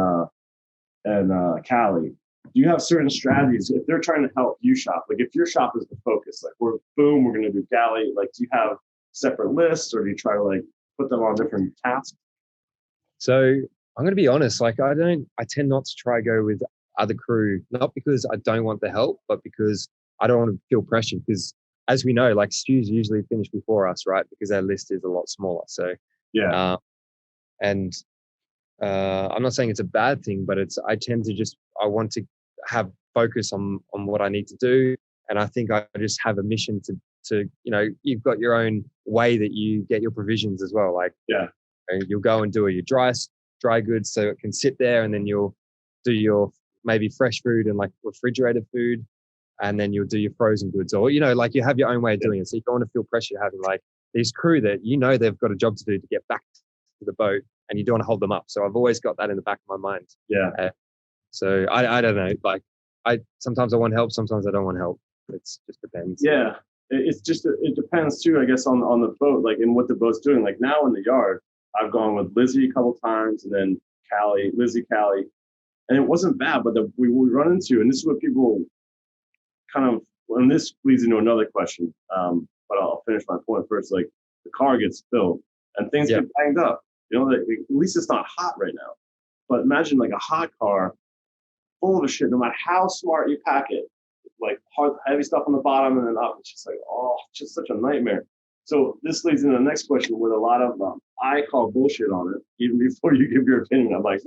Callie. Do you have certain strategies if they're trying to help you shop? Like if your shop is the focus, like we're going to do galley. Like do you have separate lists, or do you try to like put them on different tasks? So I'm going to be honest. Like I tend not to try go with other crew, not because I don't want the help, but because I don't want to feel pressure. Because as we know, like stews usually finish before us, right? Because our list is a lot smaller. So I'm not saying it's a bad thing, but I tend to I want to have focus on what I need to do. And I think I just have a mission to you've got your own way that you get your provisions as well. Like, you'll go and do your dry goods so it can sit there, and then you'll do your maybe fresh food and like refrigerated food, and then you'll do your frozen goods, or, like you have your own way of doing it. So you don't want to feel pressure having like these crew that, they've got a job to do to get back to the boat, and you don't want to hold them up. So I've always got that in the back of my mind. Yeah. So I don't know, like sometimes I want help, sometimes I don't want help. It just depends. Yeah. It depends too, I guess, on the boat, like in what the boat's doing. Like now in the yard, I've gone with Lizzie a couple times, and then Lizzie, Callie, and it wasn't bad, but we run into, and this is what people kind of, and this leads into another question, but I'll finish my point first. Like the car gets filled and things get banged up. At least it's not hot right now. But imagine like a hot car full of shit, no matter how smart you pack it, like hard, heavy stuff on the bottom and then up. It's just like, it's just such a nightmare. So this leads into the next question with a lot of, I call bullshit on it, even before you give your opinion. I'm like,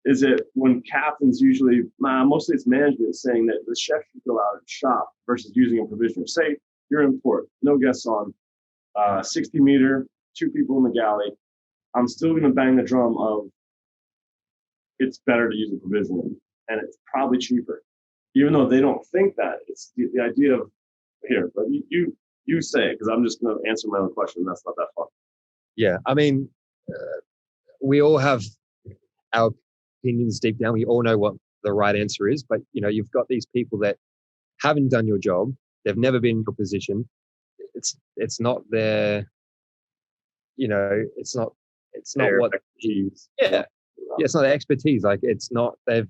is it when captains usually, mostly it's management saying that the chef should go out and shop versus using a provisioner. Say you're in port, no guests on, 60 meter, 2 people in the galley. I'm still going to bang the drum of it's better to use a provisioner, and it's probably cheaper, even though they don't think that. It's the idea of here, but you say it, because I'm just going to answer my own question. That's not that fun. Yeah, I mean, we all have our opinions deep down. We all know what the right answer is, but you've got these people that haven't done your job. They've never been in your position. It's not their, it's not what expertise. It's not their expertise. Like it's not, they're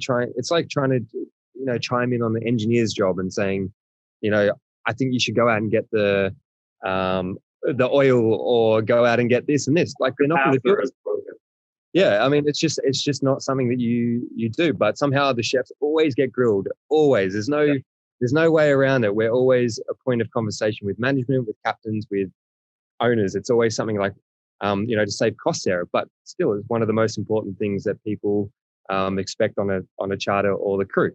trying, it's like trying to, chime in on the engineer's job and saying, I think you should go out and get the oil, or go out and get this and this. Like they're not going to do it. Yeah, I mean, it's just not something that you do. But somehow the chefs always get grilled. Always. There's no way around it. We're always a point of conversation with management, with captains, with owners. It's always something like, to save costs there. But still, it's one of the most important things that people expect on a charter or the crew.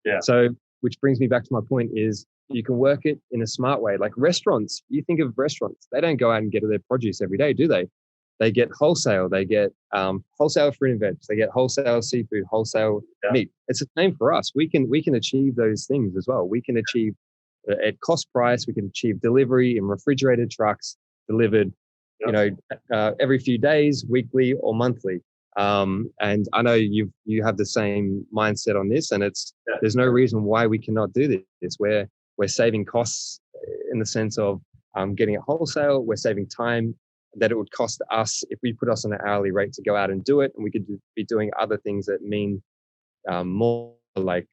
Yeah. So, which brings me back to my point is, you can work it in a smart way. Like restaurants, you think of restaurants, they don't go out and get their produce every day, do they? They get wholesale. They get wholesale fruit and veg. They get wholesale seafood, wholesale meat. It's the same for us. We can achieve those things as well. We can achieve at cost price. We can achieve delivery in refrigerated trucks, delivered, every few days, weekly or monthly. And I know you have the same mindset on this, and there's no reason why we cannot do this. We're saving costs in the sense of getting it wholesale. We're saving time that it would cost us if we put us on an hourly rate to go out and do it, and we could be doing other things that mean more, like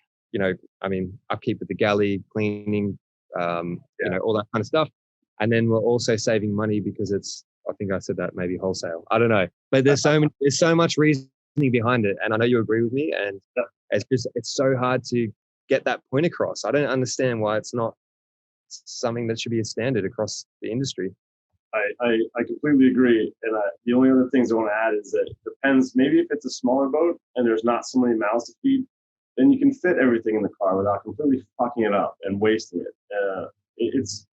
upkeep of the galley, cleaning, all that kind of stuff. And then we're also saving money because it's I think I said that maybe wholesale. I don't know, but there's so much reasoning behind it, and I know you agree with me. And it's so hard to get that point across. I don't understand why it's not something that should be a standard across the industry. I completely agree. And the only other things I want to add is that it depends. Maybe if it's a smaller boat and there's not so many mouths to feed, then you can fit everything in the car without completely fucking it up and wasting it. It's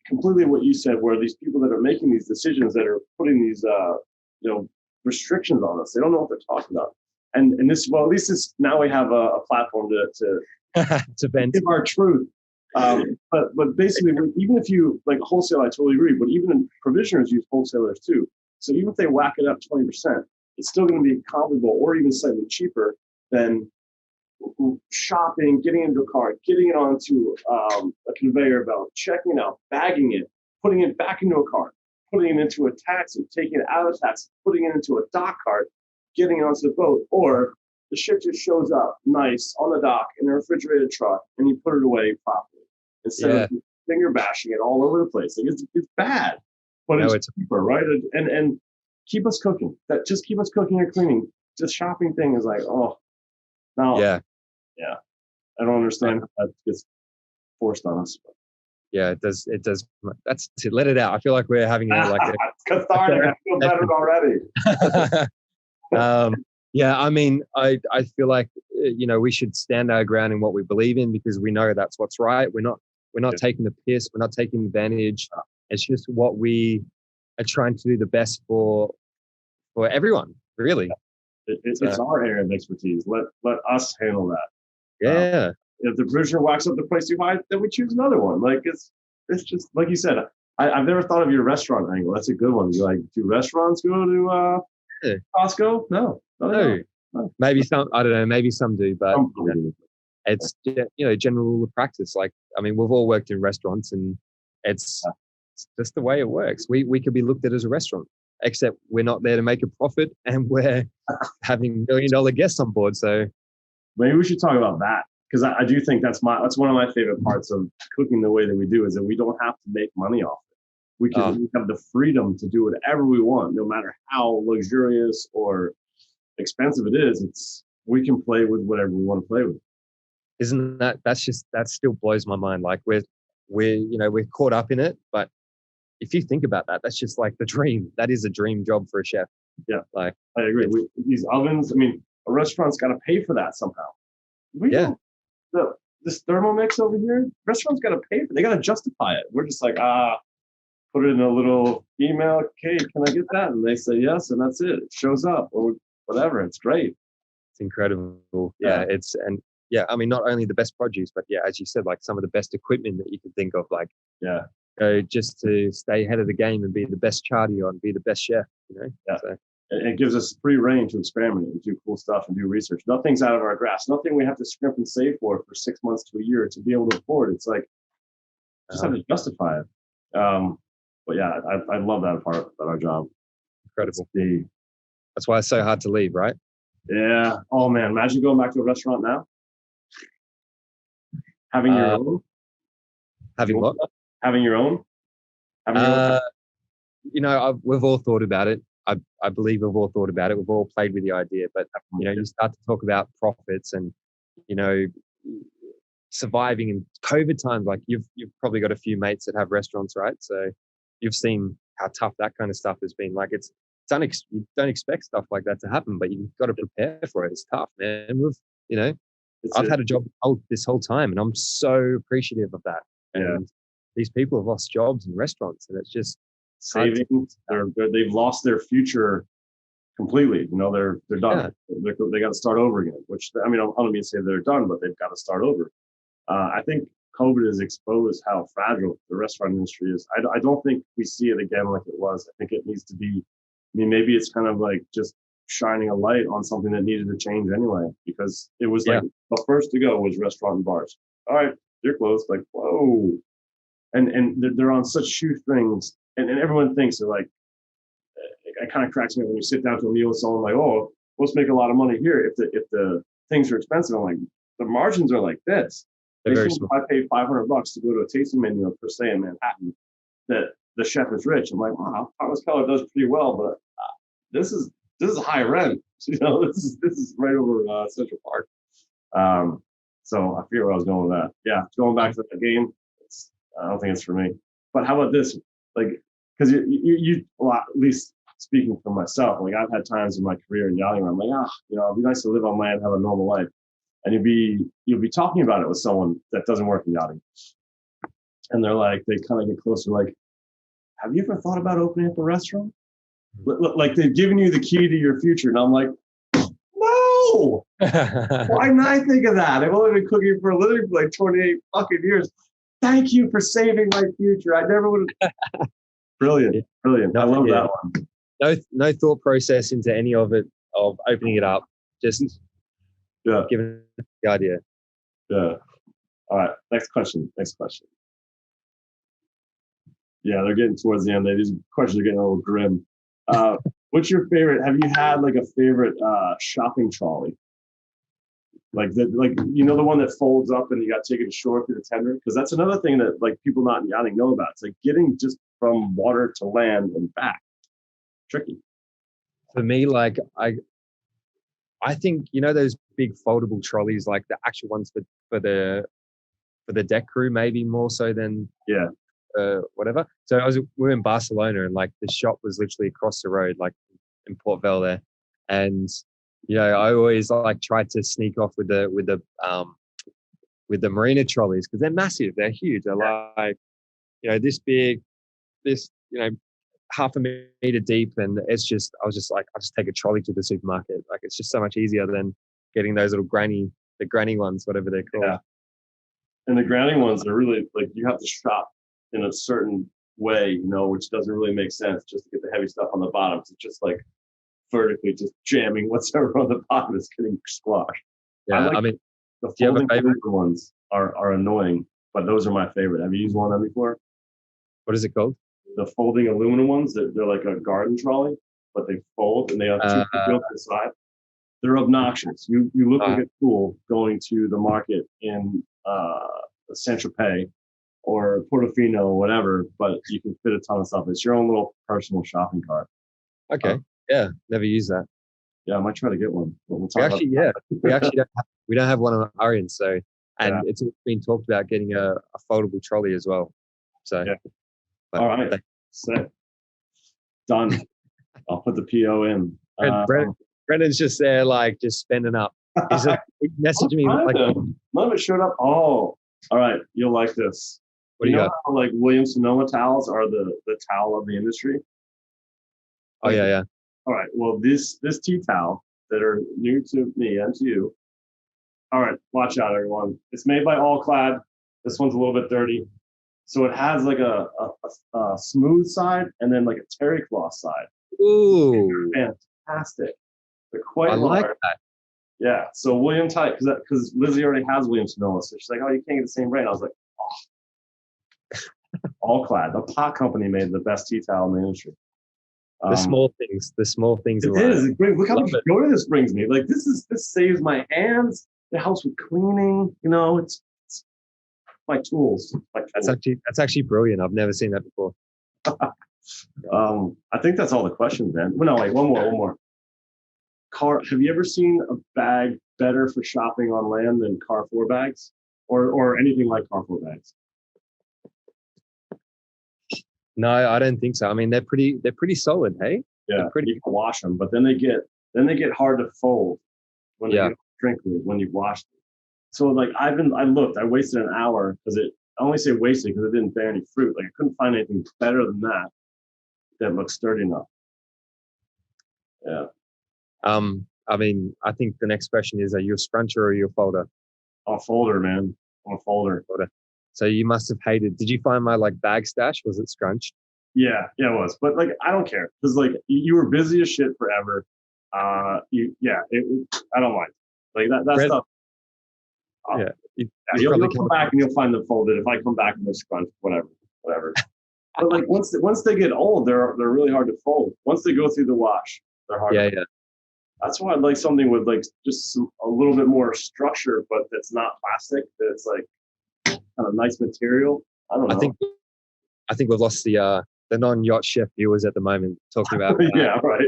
completely what you said, where these people that are making these decisions, that are putting these restrictions on us, they don't know what they're talking about. And this, well, at least it's, now we have a platform to vent. Give our truth. But basically, even if you like wholesale, I totally agree. But even provisioners use wholesalers too. So even if they whack it up 20%, it's still going to be comparable or even slightly cheaper than shopping, getting into a car, getting it onto a conveyor belt, checking it out, bagging it, putting it back into a car, putting it into a taxi, taking it out of a taxi, putting it into a dock cart, getting it onto the boat, or the ship just shows up nice on the dock in a refrigerated truck and you put it away properly instead of finger bashing it all over the place. Like it's bad, but it's cheaper, right? And keep us cooking. That just keep us cooking and cleaning. This shopping thing is like, oh, no. Yeah. I don't understand how that gets forced on us. But. Yeah, it does. It does. That's it. Let it out. I feel like we're having it's cathartic. I feel better already. Yeah, I mean, I feel like we should stand our ground in what we believe in, because we know that's what's right. We're not taking the piss. We're not taking advantage. It's just what we are trying to do the best for everyone, really. It's our area of expertise. Let us handle that. Yeah. If the provisioner whacks up the price too high, then we choose another one. Like it's just like you said. I've never thought of your restaurant angle. That's a good one. You like, do restaurants go to Costco? No. Maybe some. I don't know. Maybe some do, but it's general rule of practice. Like, I mean, we've all worked in restaurants, and it's just the way it works. We could be looked at as a restaurant, except we're not there to make a profit, and we're having $1 million guests on board. So maybe we should talk about that, because I do think that's one of my favorite parts of cooking the way that we do, is that we don't have to make money off it. We have the freedom to do whatever we want, no matter how luxurious or expensive it is. We can play with whatever we want to play with. Isn't that still blows my mind? Like we're caught up in it, but if you think about that, that's just like the dream. That is a dream job for a chef. Yeah, like I agree. These ovens, I mean, a restaurant's got to pay for that somehow. This Thermomix over here, restaurant's got to pay for it. They got to justify it. We're just like, put it in a little email. Okay, can I get that? And they say yes, and that's it. It shows up or whatever. It's great. It's incredible. Yeah, I mean, not only the best produce, but as you said, like some of the best equipment that you could think of, like just to stay ahead of the game and be the best chardio and be the best chef. So. It gives us free reign to experiment and do cool stuff and do research. Nothing's out of our grasp. Nothing we have to scrimp and save for 6 months to a year to be able to afford. It's like just have to justify it. But yeah, I love that part about our job. Incredible. That's why it's so hard to leave, right? Yeah. Oh man, imagine going back to a restaurant now. Having your own. Having what? Having your own. We've all thought about it. I believe we've all thought about it. We've all played with the idea, but you start to talk about profits and surviving in COVID times. Like you've probably got a few mates that have restaurants, right? So you've seen how tough that kind of stuff has been. Like you don't expect stuff like that to happen, but you've got to prepare for it. It's tough, man. I've had a job this whole time, and I'm so appreciative of that. And these people have lost jobs in restaurants, and it's just savings. They're good. They've lost their future completely. They're done. Yeah. They got to start over again. Which I mean, I don't mean to say they're done, but they've got to start over. I think COVID has exposed how fragile the restaurant industry is. I don't think we see it again like it was. I think it needs to be. I mean, maybe it's kind of like just shining a light on something that needed to change anyway, because it was like the first to go was restaurant and bars. All right, they're closed. Like, whoa. And they're on such shoestrings, and everyone thinks they're like, it kind of cracks me when you sit down to a meal with someone like, oh, let's make a lot of money here. If the things are expensive, I'm like, the margins are like this. If I paid $500 to go to a tasting menu per se in Manhattan, that The Chef is Rich. I'm like, wow, Thomas Keller does pretty well, but this is high rent. You know, this is right over Central Park. So I figure where I was going with that. Yeah, going back to that game, I don't think it's for me. But how about this? Like, because you well, at least speaking for myself, like I've had times in my career in yachting where I'm like, you know, it'd be nice to live on land, have a normal life, and you'll be talking about it with someone that doesn't work in yachting, and they're like, they kind of get closer, like, have you ever thought about opening up a restaurant? Like they've given you the key to your future, and I'm like, no. Why didn't I think of that? I've only been cooking for a living for like 28 fucking years. Thank you for saving my future. I never would have. Brilliant. I love that one. No thought process into any of it, of opening it up. Just giving the idea. Yeah. All right. Next question. Yeah, they're getting towards the end. These questions are getting a little grim. What's your favorite? Have you had like a favorite shopping trolley? Like the one that folds up and you got taken ashore through the tender? Because that's another thing that like people not in yachting know about. It's like getting just from water to land and back. Tricky. For me, like I think, you know, those big foldable trolleys, like the actual ones for the deck crew, maybe more so than whatever. So we were in Barcelona, and like the shop was literally across the road, like in Port Vell there. And you know, I always like tried to sneak off with the marina trolleys, because they're massive, they're huge. They're like, you know, this big, this, you know, half a meter deep, and I was just like, I'll just take a trolley to the supermarket. Like, it's just so much easier than getting those little granny ones, whatever they're called. Yeah. And the granny ones are really like, you have to shop in a certain way, you know, which doesn't really make sense, just to get the heavy stuff on the bottom. It's just like vertically just jamming whatever on the bottom is getting squashed. Yeah, I mean, the folding ones are annoying, but those are my favorite. Have you used one of them before? What is it called? The folding aluminum ones. They're like a garden trolley, but they fold and they have two wheels inside. They're obnoxious. You look like a fool going to the market in Saint-Tropez or Portofino or whatever, but you can fit a ton of stuff. It's your own little personal shopping cart. Okay. Yeah, never used that. Yeah, I might try to get one. We'll we actually don't have one on Arience, so it's been talked about getting a foldable trolley as well. So all right, set, done. I'll put the PO in. Brendan's just there, like just spending up. He's messaging me like, none of it showed up. Oh, all right, you'll like this. What do you got? How, like Williams Sonoma towels are the towel of the industry. Oh yeah. All right. Well, this tea towel that are new to me and to you. All right, watch out, everyone. It's made by All Clad. This one's a little bit dirty, so it has like a smooth side and then like a terry cloth side. Ooh, fantastic! They're quite I large. like that. Yeah. So William Tite, because Lizzie already has Williams Sonoma, so she's like, oh, you can't get the same brand. I was like, oh. All Clad. The pot company made the best tea towel in the industry. The small things. It is. Look how much joy this brings me. Like this saves my hands. It helps with cleaning. You know, it's my tools. That's actually brilliant. I've never seen that before. I think that's all the questions, man. Well, no, wait, one more. Have you ever seen a bag better for shopping on land than Carrefour bags, or anything like Carrefour bags? No, I don't think so. I mean, they're pretty solid, hey? Yeah, you can wash them, but then they get hard to fold when they get crinkly when you wash them. So like I wasted an hour because I only say wasted because it didn't bear any fruit. Like I couldn't find anything better than that looks sturdy enough. Yeah. I mean, I think the next question is, are you a scruncher or are you a folder? I'm a folder, man. I'm a folder. So you must have hated. Did you find my like bag stash? Was it scrunched? Yeah, it was. But like, I don't care because like you were busy as shit forever. I don't mind. Like that stuff. You'll come back and you'll find them folded. If I come back and they're scrunched, whatever. But like once they get old, they're really hard to fold. Once they go through the wash, they're hard. Yeah. That's why I'd like something with like just a little bit more structure, but that's not plastic. That's like kind of nice material. I don't know. I think we've lost the the non-yacht chef viewers at the moment talking about yeah, right,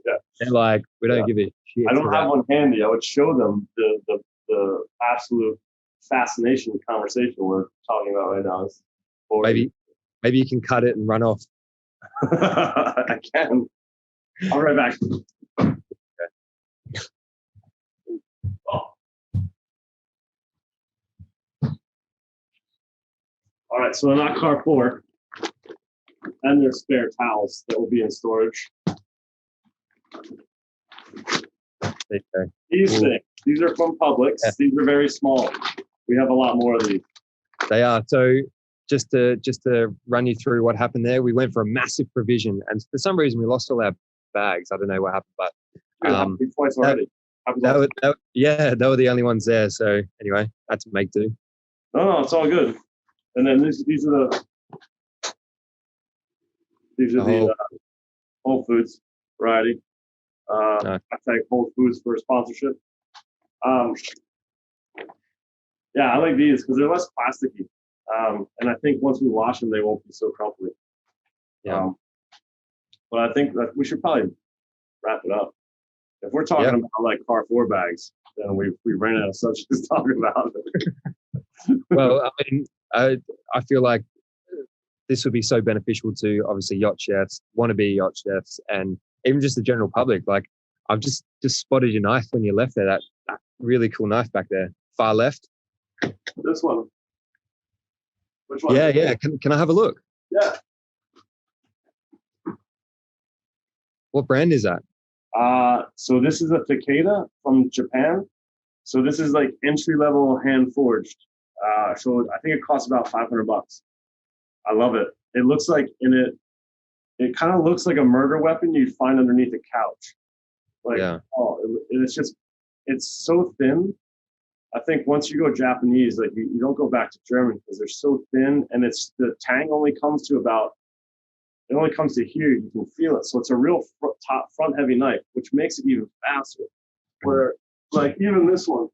yeah. they're like, we don't give a shit. I don't have one handy. I would show them the absolute fascination conversation we're talking about right now. Maybe you can cut it and run off. I can. I'll be right back. Oh. All right, so they're not carport, and there's spare towels that will be in storage. Okay. These things, these are from Publix. Yeah. These are very small. We have a lot more of these. They are. So just to run you through what happened there, we went for a massive provision, and for some reason we lost all our bags. I don't know what happened, but twice already. They were the only ones there. So anyway, had to make do. No, it's all good. And then these are the Whole Foods variety. I thank Whole Foods for a sponsorship. Yeah, I like these because they're less plasticky. And I think once we wash them, they won't be so crumply. Yeah. But I think that we should probably wrap it up. If we're talking about like Carrefour bags, then we ran out of subjects to talk about. Well, I mean, I feel like this would be so beneficial to obviously yacht chefs, wannabe yacht chefs, and even just the general public. Like, I've just spotted your knife when you left there. That really cool knife back there, far left. This one. Which one? Yeah. Can I have a look? Yeah. What brand is that? So this is a Takeda from Japan. So this is like entry level hand forged. So I think it costs about $500. I love it. It looks like it kind of looks like a murder weapon you'd find underneath a couch. Like, it's so thin. I think once you go Japanese, like you don't go back to German because they're so thin, and the tang only comes to here. You can feel it. So it's a real front heavy knife, which makes it even faster. Where like even this one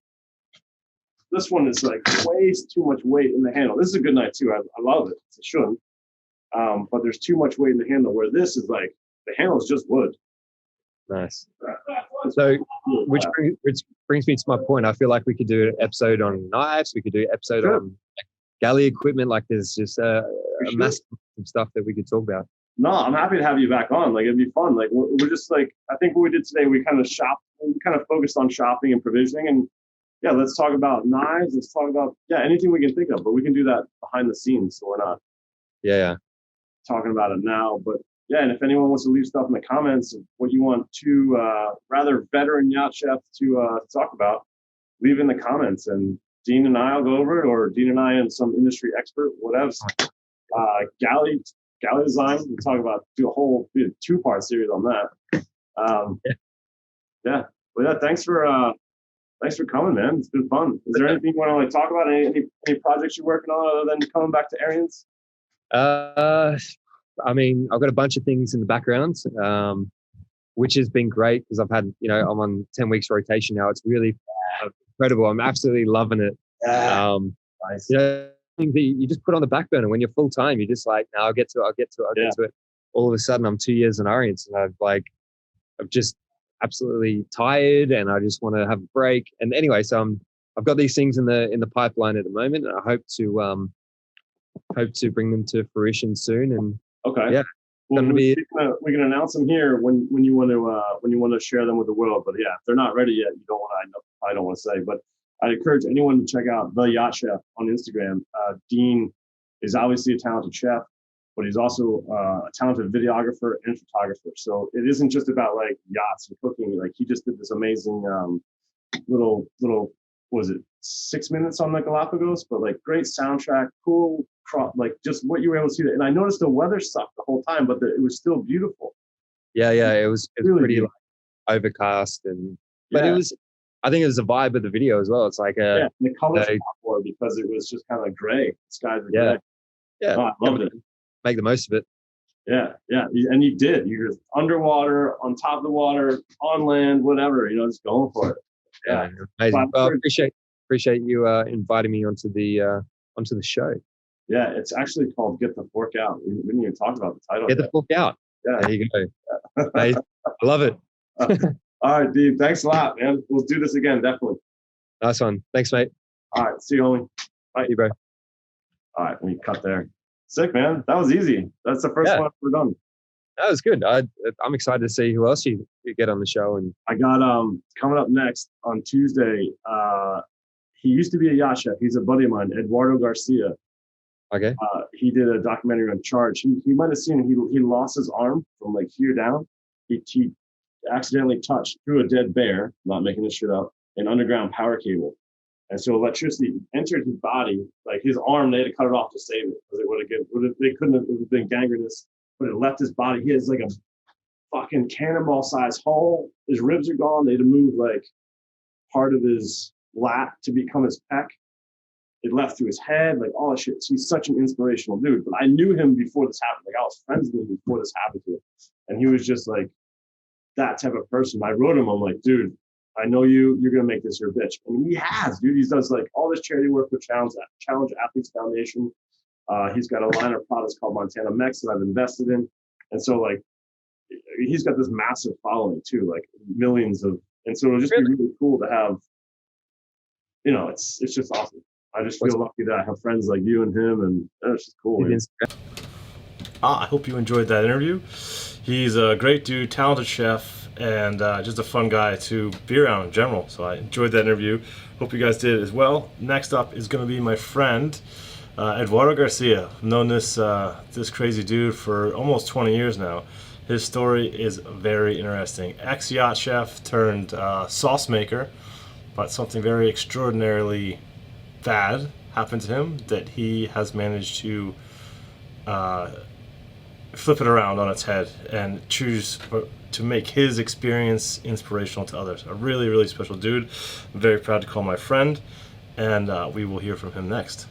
is like way too much weight in the handle. This is a good knife too. I love it. It shouldn't. But there's too much weight in the handle, where this is like the handle is just wood. Nice. So, which brings me to my point. I feel like we could do an episode on knives. We could do an episode on galley equipment. Like there's just a massive stuff that we could talk about. No, I'm happy to have you back on. Like it'd be fun. Like we're just like, I think what we did today, we kind of focused on shopping and provisioning, and yeah, let's talk about knives. Let's talk about anything we can think of, but we can do that behind the scenes, so we're not talking about it now. But yeah, and if anyone wants to leave stuff in the comments of what you want to rather veteran yacht chef to talk about, leave in the comments, and Dean and I will go over it, or Dean and I and some industry expert, whatever. Galley design, we'll talk about, do a 2-part series on that. But thanks for coming, man. It's been fun. Is there anything you want to talk about? Any projects you're working on other than coming back to Arience? I mean, I've got a bunch of things in the background, which has been great because I've had, I'm on 10 weeks rotation now. It's really incredible. I'm absolutely loving it. Nice. You just put on the back burner when you're full time. You're just like, no, I'll get to it. All of a sudden, I'm 2 years in Arience, and I'm just absolutely tired, and I just want to have a break. And anyway, so I've got these things in the pipeline at the moment, and I hope to bring them to fruition soon. And okay, well, we can announce them here when you want to share them with the world. But yeah, if they're not ready yet, I don't want to say, but I encourage anyone to check out The Yacht Chef on Instagram. Dean is obviously a talented chef, but he's also a talented videographer and photographer. So it isn't just about like yachts and cooking. Like he just did this amazing little was it 6 minutes on the Galapagos, but like great soundtrack, cool like just what you were able to see. And I noticed the weather sucked the whole time, but it was still beautiful. Yeah, it was really pretty like, overcast, but it was. I think it was the vibe of the video as well. It's like and the colors for because it was just kind of gray. The skies were gray. Yeah, I loved it. Make the most of it. Yeah, and you did. You're just underwater, on top of the water, on land, whatever. Just going for it. Yeah, amazing. Well, appreciate you inviting me onto the show. Yeah, it's actually called Get the Fork Out. We didn't even talk about the title. Get the Fork Out. Yeah. There you go. Mate, I love it. All right, Dave. Thanks a lot, man. We'll do this again, definitely. Nice one. Thanks, mate. All right. See you, homie. Bye, bro. All right. Let me cut there. Sick, man. That was easy. That's the first one we're done. That was good. I'm excited to see who else you get on the show. And I got coming up next on Tuesday. He used to be a yacht chef. He's a buddy of mine, Eduardo Garcia. okay. He did a documentary on Charge. He might have seen it. He lost his arm from like here down. He accidentally touched through a dead bear, not making this shit up, an underground power cable. And so electricity entered his body, like his arm, they had to cut it off to save it because they couldn't have, it would have been gangrenous, but it left his body. He has like a fucking cannonball sized hole. His ribs are gone. They had to move like part of his lat to become his pec. It left through his head, like all that shit. He's such an inspirational dude. But I knew him before this happened. Like I was friends with him before this happened to him. And he was just like that type of person. I wrote him, I'm like, dude, I know you're going to make this your bitch. And he has, dude. He does like all this charity work with Challenge Athletes Foundation. He's got a line of products called Montana Mex that I've invested in. And so like, he's got this massive following too, like millions of, and so it'll just be really cool to have, you know, it's just awesome. I just feel lucky that I have friends like you and him, and it's just cool. I hope you enjoyed that interview. He's a great dude, talented chef, and just a fun guy to be around in general. So I enjoyed that interview. Hope you guys did as well. Next up is going to be my friend, Eduardo Garcia. I've known this crazy dude for almost 20 years now. His story is very interesting. Ex-yacht chef turned sauce maker, but something very extraordinarily bad happened to him that he has managed to flip it around on its head and choose to make his experience inspirational to others. A really, really special dude. I'm very proud to call my friend, and we will hear from him next.